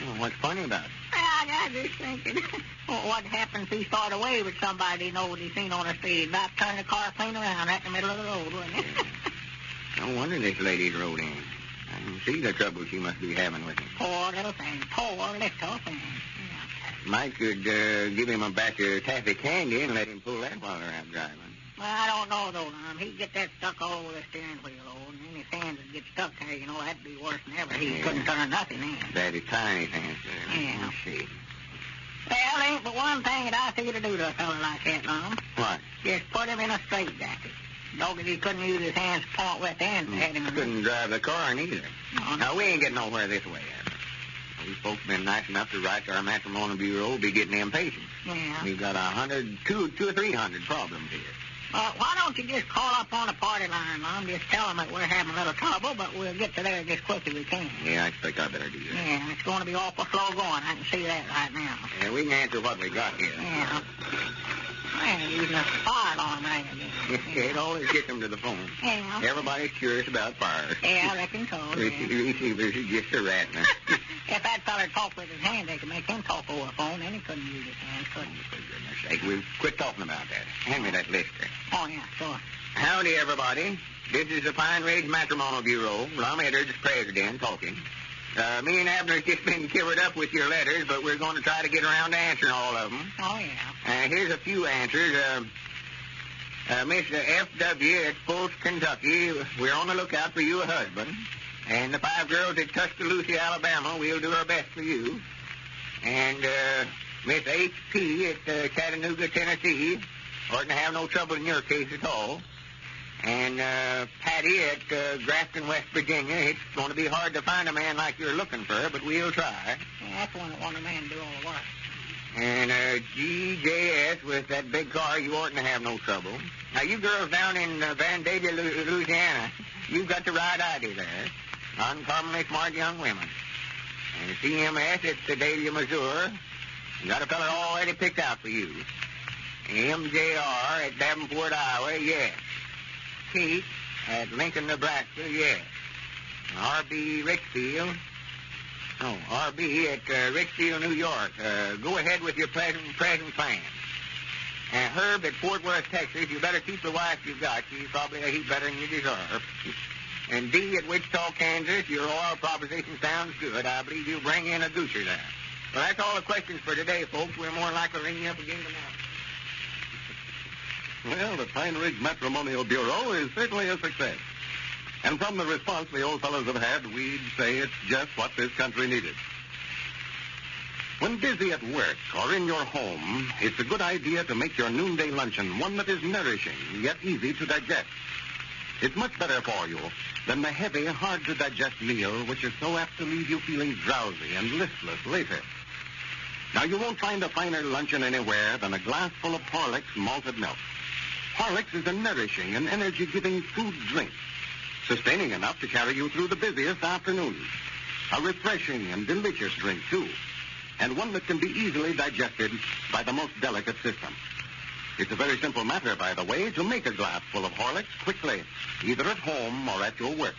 Well, what's funny about it? I was just thinking, what happens if he started away with somebody he knows he's seen on the street? About turn the car clean around right in the middle of the road, wouldn't it? No wonder this lady's rode in. I can see the trouble she must be having with him. Poor little thing. Mike could give him a batch of taffy candy and let him pull that while they're out driving. Well, I don't know, though, Lum. He'd get that stuck all over the steering wheel, though, and then his hands would get stuck there, you know. That'd be worse than ever. He couldn't turn nothing in. That is tiny hands there. Yeah. Let's see. Well, ain't but one thing that I see to do to a fella like that, Lum. What? Just put him in a straitjacket. Dog, if he couldn't use his hands to point with then, had him in couldn't drive the car neither. No. Now, we ain't getting nowhere this way, Abner. These folks been nice enough to write to our matrimonial bureau, be getting impatient. Yeah. We've got 200 or 300 problems here. Why don't you just call up on the party line, Mom? Just tell them that we're having a little trouble, but we'll get to there as quick as we can. Yeah, I expect I better do that. Yeah, it's going to be awful slow going. I can see that right now. Yeah, we can answer what we got here. Yeah. Man, using a fire alarm right again. It always gets them to the phone. Yeah. Everybody's curious about fires. Yeah, I reckon so. Receivers is just a rat now. If that feller talked with his hand, they could make him talk over the phone, then he couldn't use his hands, couldn't he? For goodness sake, we've quit talking about that. Hand me that list there. Oh, yeah, sure. Howdy, everybody. This is the Pine Ridge Matrimonial Bureau. Lum Abner's president talking. Me and Abner's just been covered up with your letters, but we're going to try to get around to answering all of them. Oh, yeah. Here's a few answers. Miss F.W. at Fulton, Kentucky, we're on the lookout for you a husband. And the 5 girls at Tuscaloosa, Alabama, we'll do our best for you. And Miss H.P. at Chattanooga, Tennessee, oughtn't to have no trouble in your case at all. And Patty at Grafton, West Virginia, it's going to be hard to find a man like you're looking for, but we'll try. Yeah, that's one that want a man to do all the work. And G.J.S. with that big car, you oughtn't to have no trouble. Now, you girls down in Vandalia, Louisiana, you've got the right idea there. Uncommonly smart young women. And CMS at Sedalia, Missouri, you got a fella already picked out for you. MJR at Davenport, Iowa, yes. Kate at Lincoln, Nebraska, yes. R.B. Richfield. No, R.B. at Richfield, New York. Go ahead with your present plans. And Herb at Fort Worth, Texas, you better keep the wife you've got. She's probably a heap better than you deserve. And D at Wichita, Kansas, your oil proposition sounds good. I believe you'll bring in a gooser there. Well, that's all the questions for today, folks. We're more likely to ring you up again tomorrow. Well, the Pine Ridge Matrimonial Bureau is certainly a success. And from the response the old fellows have had, we'd say it's just what this country needed. When busy at work or in your home, it's a good idea to make your noonday luncheon one that is nourishing, yet easy to digest. It's much better for you than the heavy, hard-to-digest meal which is so apt to leave you feeling drowsy and listless later. Now, you won't find a finer luncheon anywhere than a glass full of Horlicks malted milk. Horlicks is a nourishing and energy-giving food drink. sustaining enough to carry you through the busiest afternoons. A refreshing and delicious drink, too, and one that can be easily digested by the most delicate system. It's a very simple matter, by the way, to make a glass full of Horlicks quickly, either at home or at your work.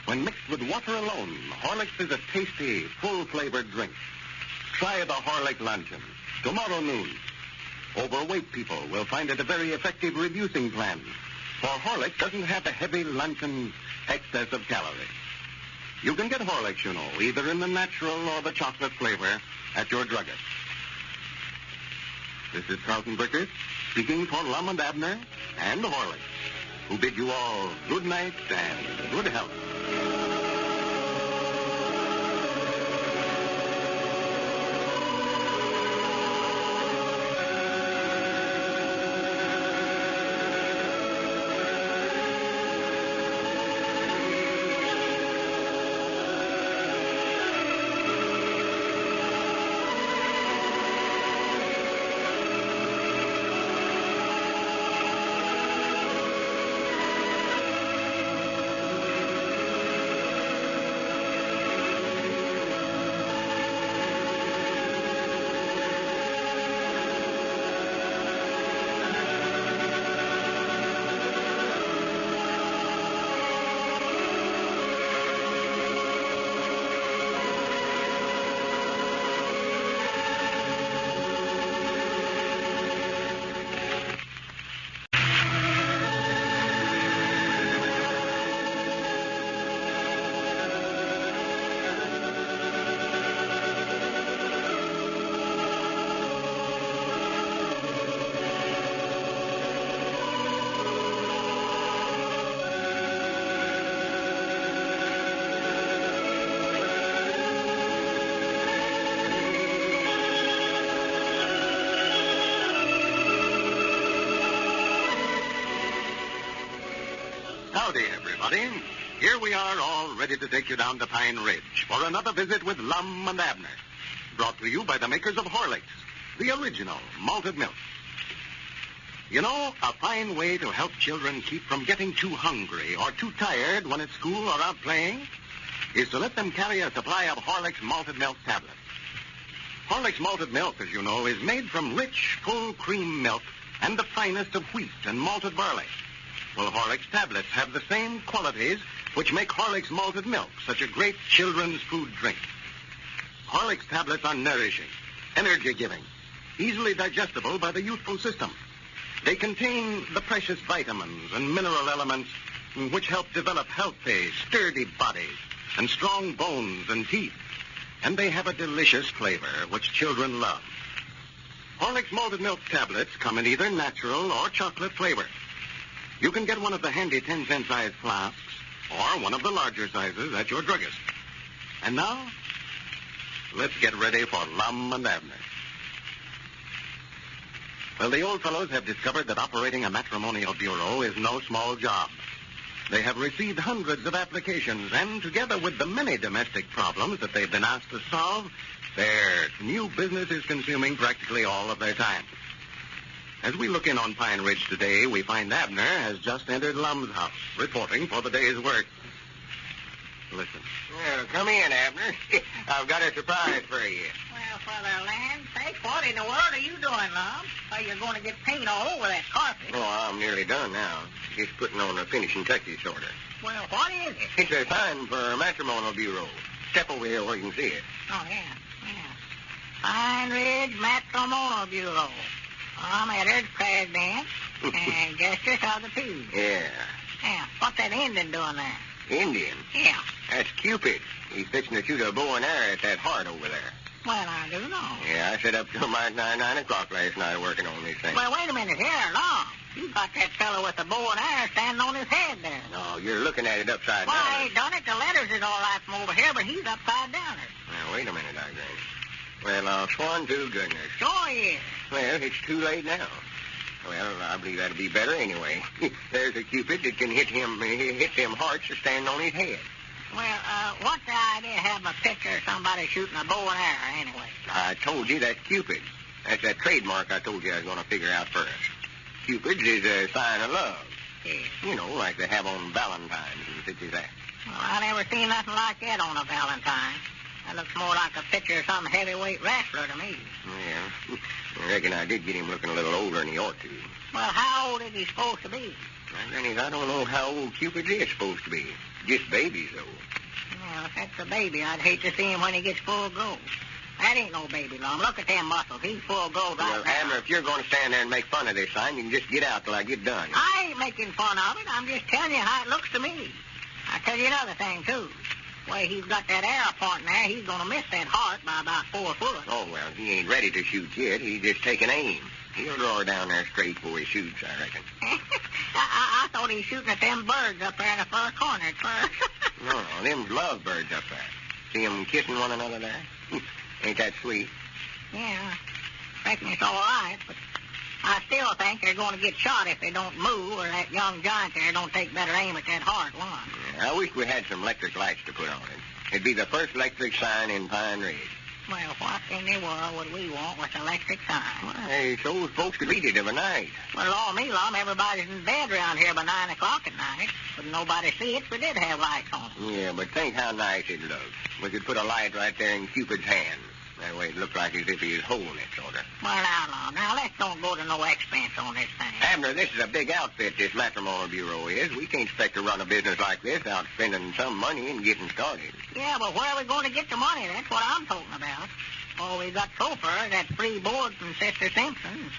When mixed with water alone, Horlicks is a tasty, full-flavored drink. Try the Horlick Luncheon tomorrow noon. Overweight people will find it a very effective reducing plan, for Horlicks doesn't have a heavy luncheon excess of calories. You can get Horlicks, you know, either in the natural or the chocolate flavor at your druggist. This is Carlton Bricker speaking for Lum and Abner and Horlicks, who bid you all good night and good health. Howdy, everybody. Here we are, all ready to take you down to Pine Ridge for another visit with Lum and Abner. Brought to you by the makers of Horlicks, the original malted milk. You know, a fine way to help children keep from getting too hungry or too tired when at school or out playing is to let them carry a supply of Horlicks malted milk tablets. Horlicks malted milk, as you know, is made from rich, full cream milk and the finest of wheat and malted barley. Well, Horlicks tablets have the same qualities which make Horlicks malted milk such a great children's food drink. Horlicks tablets are nourishing, energy-giving, easily digestible by the youthful system. They contain the precious vitamins and mineral elements which help develop healthy, sturdy bodies and strong bones and teeth. And they have a delicious flavor which children love. Horlicks malted milk tablets come in either natural or chocolate flavor. You can get one of the handy 10-cent size flasks or one of the larger sizes at your druggist. And now, let's get ready for Lum and Abner. Well, the old fellows have discovered that operating a matrimonial bureau is no small job. They have received hundreds of applications, and together with the many domestic problems that they've been asked to solve, their new business is consuming practically all of their time. As we look in on Pine Ridge today, we find Abner has just entered Lum's house, reporting for the day's work. Listen. Well, come in, Abner. I've got a surprise for you. Well, for the land's sake, what in the world are you doing, Lum? Are you going to get paint all over that carpet? Oh, I'm nearly done now. Just putting on the finishing touches, sort of. Well, what is it? It's a sign for a matrimonial bureau. Step over here where you can see it. Oh, yeah. Pine Ridge Matrimonial Bureau. I'm Edward, president, and justice of the peace. Yeah. Yeah. What's that Indian doing there? Indian? Yeah. That's Cupid. He's fixing to shoot a bow and arrow at that heart over there. Well, I do know. Yeah, I sat up till about 9 o'clock last night working on these things. Well, wait a minute here, Lum. You got that fellow with the bow and arrow standing on his head there. No, you're looking at it upside down. Well, I ain't done it. The letters is all right from over here, but he's upside down. Now, wait a minute, I think. Well, sworn to goodness. Sure he is. Well, it's too late now. Well, I believe that'll be better anyway. There's a Cupid that can hit them hearts to stand on his head. Well, what's the idea of having a picture of somebody shooting a bow and arrow anyway? I told you that's Cupid. That's that trademark I told you I was going to figure out first. Cupid's is a sign of love. Yes. You know, like they have on Valentine's and such as that. Well, I never seen nothing like that on a Valentine. That looks more like a picture of some heavyweight wrestler to me. Yeah. I reckon I did get him looking a little older than he ought to. Well, how old is he supposed to be? Granny, I don't know how old Cupid is supposed to be. Just babies, though. Well, if that's a baby, I'd hate to see him when he gets full grown. That ain't no baby, Lum. Look at them muscles. He's full grown right Well, now. Abner, if you're going to stand there and make fun of this sign, you can just get out till I get done. I ain't making fun of it. I'm just telling you how it looks to me. I'll tell you another thing, too. The way he's got that arrow pointing there, he's going to miss that heart by about 4 foot. Oh, well, he ain't ready to shoot yet. He's just taking aim. He'll draw her down there straight before he shoots, I reckon. I thought he was shooting at them birds up there in the far corner at first. No, them love birds up there. See them kissing one another there? Ain't that sweet? Yeah, I reckon it's all right, but I still think they're going to get shot if they don't move, or that young giant there don't take better aim at that heart one. Yeah, I wish we had some electric lights to put on it. It'd be the first electric sign in Pine Ridge. Well, what in the world would we want with electric signs? Hey, so folks could read it of a night. Well, Lord me, Lum, everybody's in bed around here by 9 o'clock at night. Would nobody see it if we did have lights on. Yeah, but think how nice it'd look. We could put a light right there in Cupid's hand. That way it'd look like as if he was holding it, sort of. Well, now, Lum, now let's don't go to no expense on this thing. Abner, this is a big outfit, this Matrimonial Bureau is. We can't expect to run a business like this without spending some money and getting started. Yeah, but where are we going to get the money? That's what I'm talking about. Oh, we got so far that free board from Sister Simpson.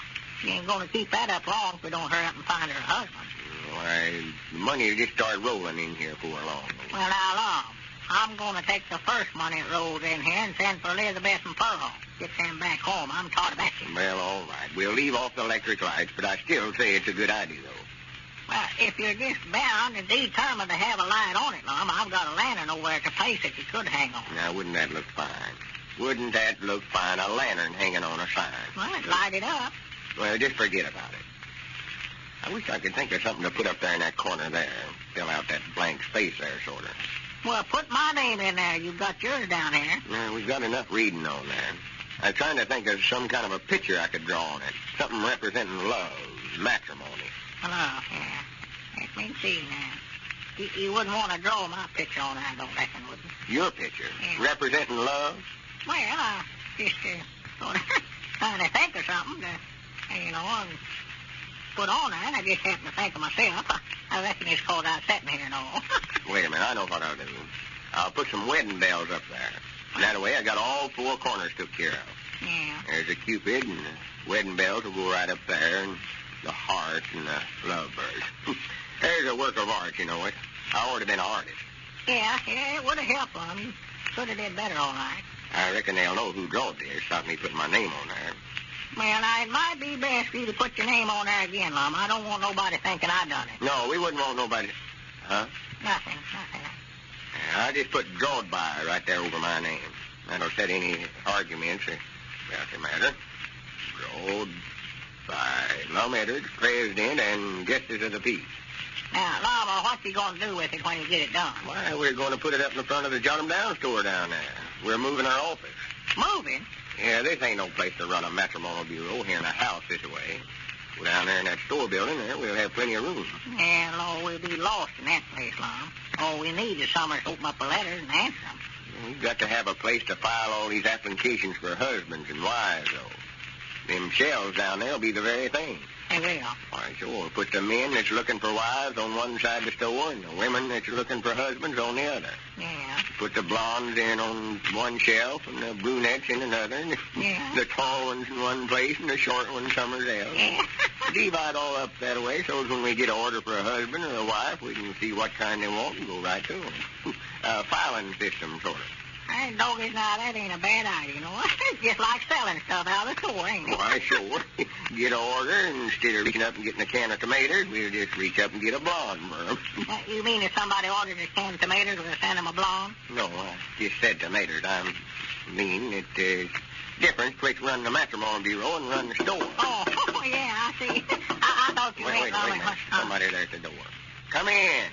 She ain't going to keep that up long if we don't hurry up and find her husband. Why, the money will just start rolling in here before long. Well, now, Lum, I'm going to take the first money that rolls in here and send for Elizabeth and Pearl. Get them back home. I'm tired of that. Well, all right. We'll leave off the electric lights, but I still say it's a good idea, though. Well, if you're just bound and determined to have a light on it, Lum, I've got a lantern over at the place that you could hang on. Now, wouldn't that look fine? Wouldn't that look fine, a lantern hanging on a sign? Well, it'd light it up. Well, just forget about it. I wish I could think of something to put up there in that corner there. Fill out that blank space there, sort of. Well, put my name in there. You've got yours down here. Well, we've got enough reading on there. I'm trying to think of some kind of a picture I could draw on it. Something representing love, matrimony. Hello, yeah. Let me see now. You wouldn't want to draw my picture on that, I don't reckon, would you? Your picture? Yeah. Representing love? Well, I just sort of trying to think of something to, and put on there, and I just happened to think of myself. I reckon it's called out sitting here and all. Wait a minute, I know what I'll do. I'll put some wedding bells up there. And that way I got all 4 corners took care of. Yeah. There's a Cupid, and the wedding bells will go right up there, and the heart and the lovebird. There's a work of art, you know it. I ought to have been an artist. Yeah, it would have helped them. You could have did better, all right. I reckon they'll know who drawed this. Stop me putting my name on there. Well, now, it might be best for you to put your name on there again, Lum. I don't want nobody thinking I done it. No, we wouldn't want nobody... Huh? Nothing. I just put drawed by right there over my name. That'll set any arguments about the matter. Drawed by Lum Abner, President and Justice of the Peace. Now, Lum, what's he going to do with it when you get it done? Why, we're going to put it up in the front of the Jot 'em Down store down there. We're moving our office. Moving? Yeah, this ain't no place to run a matrimonial bureau here in a house this way. Go down there in that store building, there we'll have plenty of room. Yeah, Lord, we'll be lost in that place, Lum. All we need is somewhere to open up a letter and answer them. We've got to have a place to file all these applications for husbands and wives, though. Them shelves down there will be the very thing. They will. Why, sure. Put the men that's looking for wives on one side of the store and the women that's looking for husbands on the other. Yeah. Put the blondes in on one shelf and the brunettes in another. And yeah. The tall ones in one place and the short ones somewhere else. Yeah. Divide all up that way so when we get an order for a husband or a wife, we can see what kind they want and go right to them. Filing system, sort of. Hey, doggies, now, that ain't a bad idea, you know. It's just like selling stuff out of the store, ain't it? Why, sure. Get an order, and instead of reaching up and getting a can of tomatoes, we'll just reach up and get a blonde for them. You mean if somebody ordered a can of tomatoes, we'll send them a blonde? No, I just said tomatoes. I mean it's different between running the matrimonial bureau and running the store. Oh, yeah, I see. I thought you wait a minute. Somebody there at the door. Come in.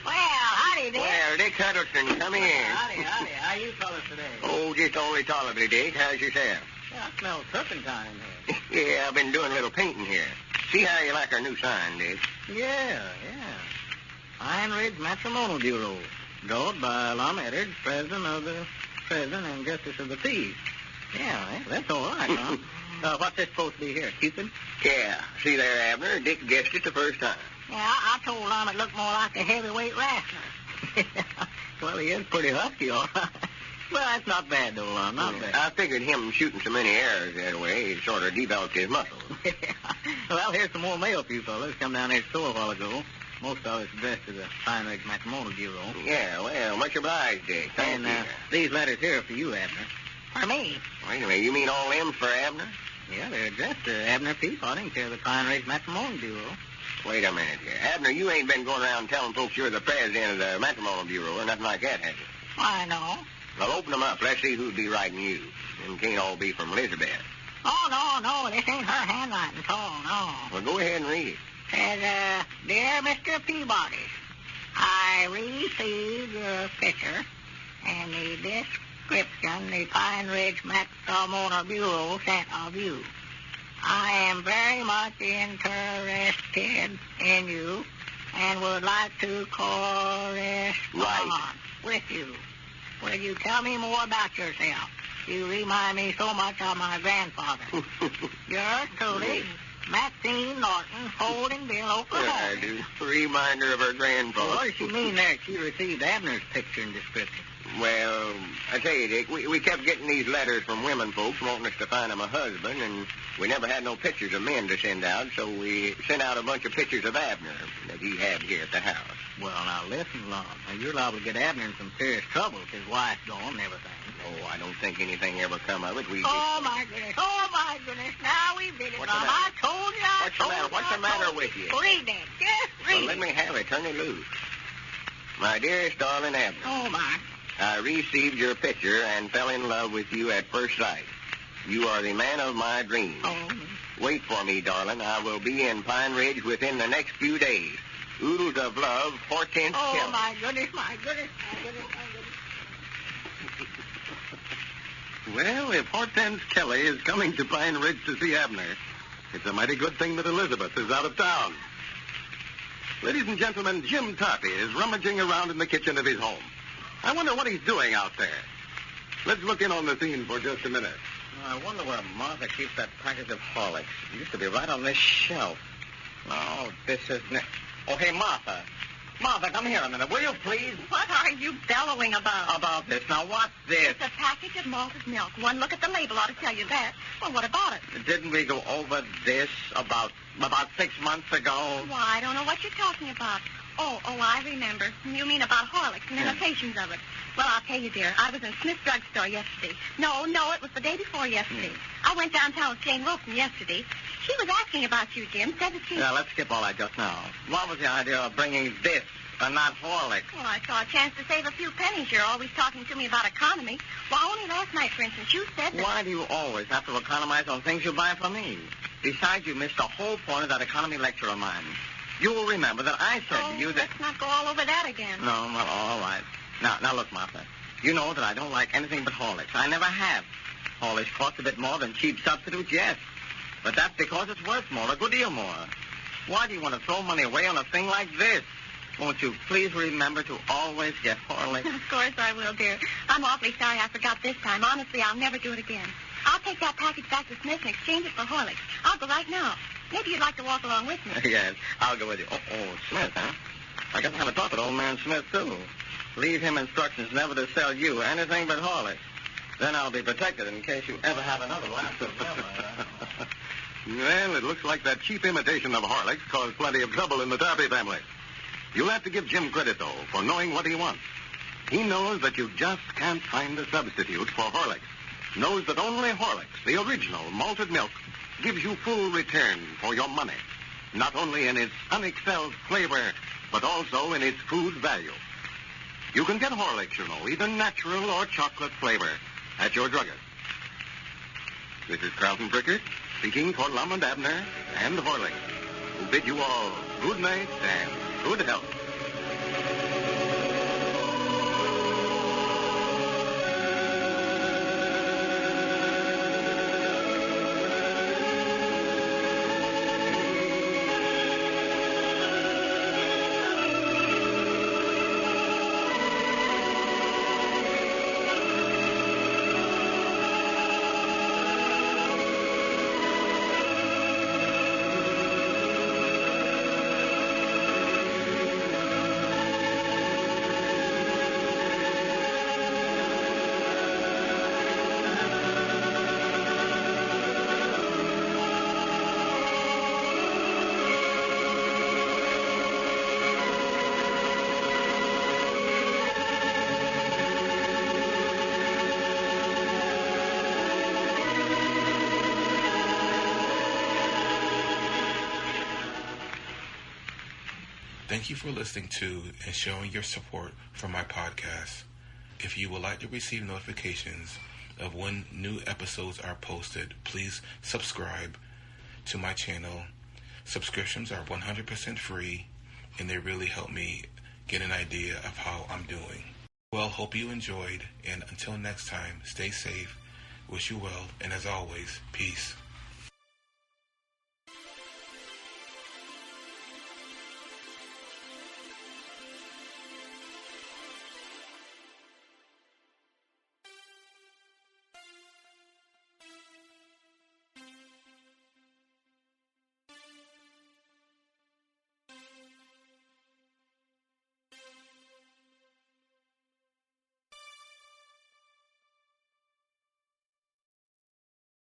Well, howdy, Dick. Well, Dick Huddleston, come in. Howdy. How you fellas today? Oh, just only tolerably, Dick. How's yourself? Yeah, I smell turpentine in here. Yeah, I've been doing a little painting here. See how you like our new sign, Dick? Yeah. Pine Ridge Matrimonial Bureau. Built by Lum Abner, president and justice of the peace. Yeah, that's all right, huh? What's this supposed to be here, Cupid? Yeah. See there, Abner, Dick guessed it the first time. Yeah, I told Lum it looked more like a heavyweight wrestler. Well, he is pretty husky, all right. Well, that's not bad, though, Lum, not bad. I figured him shooting so many arrows that way, he sort of developed his muscles. Well, here's some more mail for you fellas. Come down here to the store a while ago. Most of it's addressed to the Pine Ridge Matrimonial Bureau. Yeah, well, much obliged, Dick. And these letters here are for you, Abner. For me? Wait a minute, you mean all them for Abner? Yeah, they're addressed to Abner Peabody, care of the Pine Ridge Matrimonial Bureau. Wait a minute here. Abner, you ain't been going around telling folks you're the president of the Matrimonial Bureau or nothing like that, have you? Why, no. Well, open them up. Let's see who'd be writing you. Them can't all be from Elizabeth. Oh, no, this ain't her handwriting at all, no. Well, go ahead and read it. Says, Dear Mr. Peabody, I received your picture and the description the Pine Ridge Matrimonial Bureau sent of you. I am very much interested in you and would like to correspond with you. Will you tell me more about yourself? You remind me so much of my grandfather. Yours truly, Maxine Norton, Holdingville, Oklahoma. Yeah, I do. Reminder of her grandfather. Well, what does she mean there? She received Abner's picture and description. Well, I tell you, Dick, we kept getting these letters from women folks wanting us to find them a husband, and we never had no pictures of men to send out, so we sent out a bunch of pictures of Abner that he had here at the house. Well, now, listen, Lum. Now, you're liable to get Abner in some serious trouble if his wife's gone and everything. Oh, I don't think anything ever come of it. Oh, my goodness. Now we did it, Lum. I told you. What's the matter with you? Read that. Just read Well, let me have it. Turn it loose. My dearest darling Abner. Oh, my. I received your picture and fell in love with you at first sight. You are the man of my dreams. Oh. Wait for me, darling. I will be in Pine Ridge within the next few days. Oodles of love, Hortense Oh, Kelly. my goodness. Well, if Hortense Kelly is coming to Pine Ridge to see Abner, it's a mighty good thing that Elizabeth is out of town. Ladies and gentlemen, Jim Tarpey is rummaging around in the kitchen of his home. I wonder what he's doing out there. Let's look in on the scene for just a minute. I wonder where Martha keeps that package of Horlicks. It used to be right on this shelf. Oh, this isn't it. Oh, hey, Martha. Martha, come here a minute, will you, please? What are you bellowing about? About this. Now, what's this? It's a package of malted milk. One look at the label ought to tell you that. Well, what about it? Didn't we go over this about 6 months ago? Why, I don't know what you're talking about. Oh, I remember. You mean about Horlicks and imitations of it. Well, I'll tell you, dear, I was in Smith's drugstore yesterday. No, it was the day before yesterday. I went downtown with Jane Wilson yesterday. She was asking about you, Jim. Said that she... Yeah, let's skip all that just now. What was the idea of bringing this and not Horlicks? Well, I saw a chance to save a few pennies. You're always talking to me about economy. Well, only last night, for instance, you said that... Why do you always have to economize on things you buy from me? Besides, you missed the whole point of that economy lecture of mine. You'll remember that I said to you that... let's not go all over that again. No, well, all right. Now, look, Martha. You know that I don't like anything but Horlicks. I never have. Horlicks cost a bit more than cheap substitutes, yes. But that's because it's worth more, a good deal more. Why do you want to throw money away on a thing like this? Won't you please remember to always get Horlicks? Of course I will, dear. I'm awfully sorry I forgot this time. Honestly, I'll never do it again. I'll take that package back to Smith and exchange it for Horlicks. I'll go right now. Maybe you'd like to walk along with me. Yes, I'll go with you. Oh, Smith, huh? I got to have a talk with old man Smith, too. Leave him instructions never to sell you anything but Horlicks. Then I'll be protected in case you ever have another lapse of memory. Well, it looks like that cheap imitation of Horlicks caused plenty of trouble in the Tarpey family. You'll have to give Jim credit, though, for knowing what he wants. He knows that you just can't find a substitute for Horlicks. Knows that only Horlicks, the original malted milk, gives you full return for your money. Not only in its unexcelled flavor, but also in its food value. You can get Horlicks, you know, either natural or chocolate flavor, at your druggist. This is Carlton Brickert, speaking for Lum Abner and Horlicks, who bid you all good night and good health. Thank you for listening to and showing your support for my podcast. If you would like to receive notifications of when new episodes are posted, please subscribe to my channel. Subscriptions are 100% free, and they really help me get an idea of how I'm doing. Well, hope you enjoyed, and until next time, stay safe, wish you well, and as always, peace.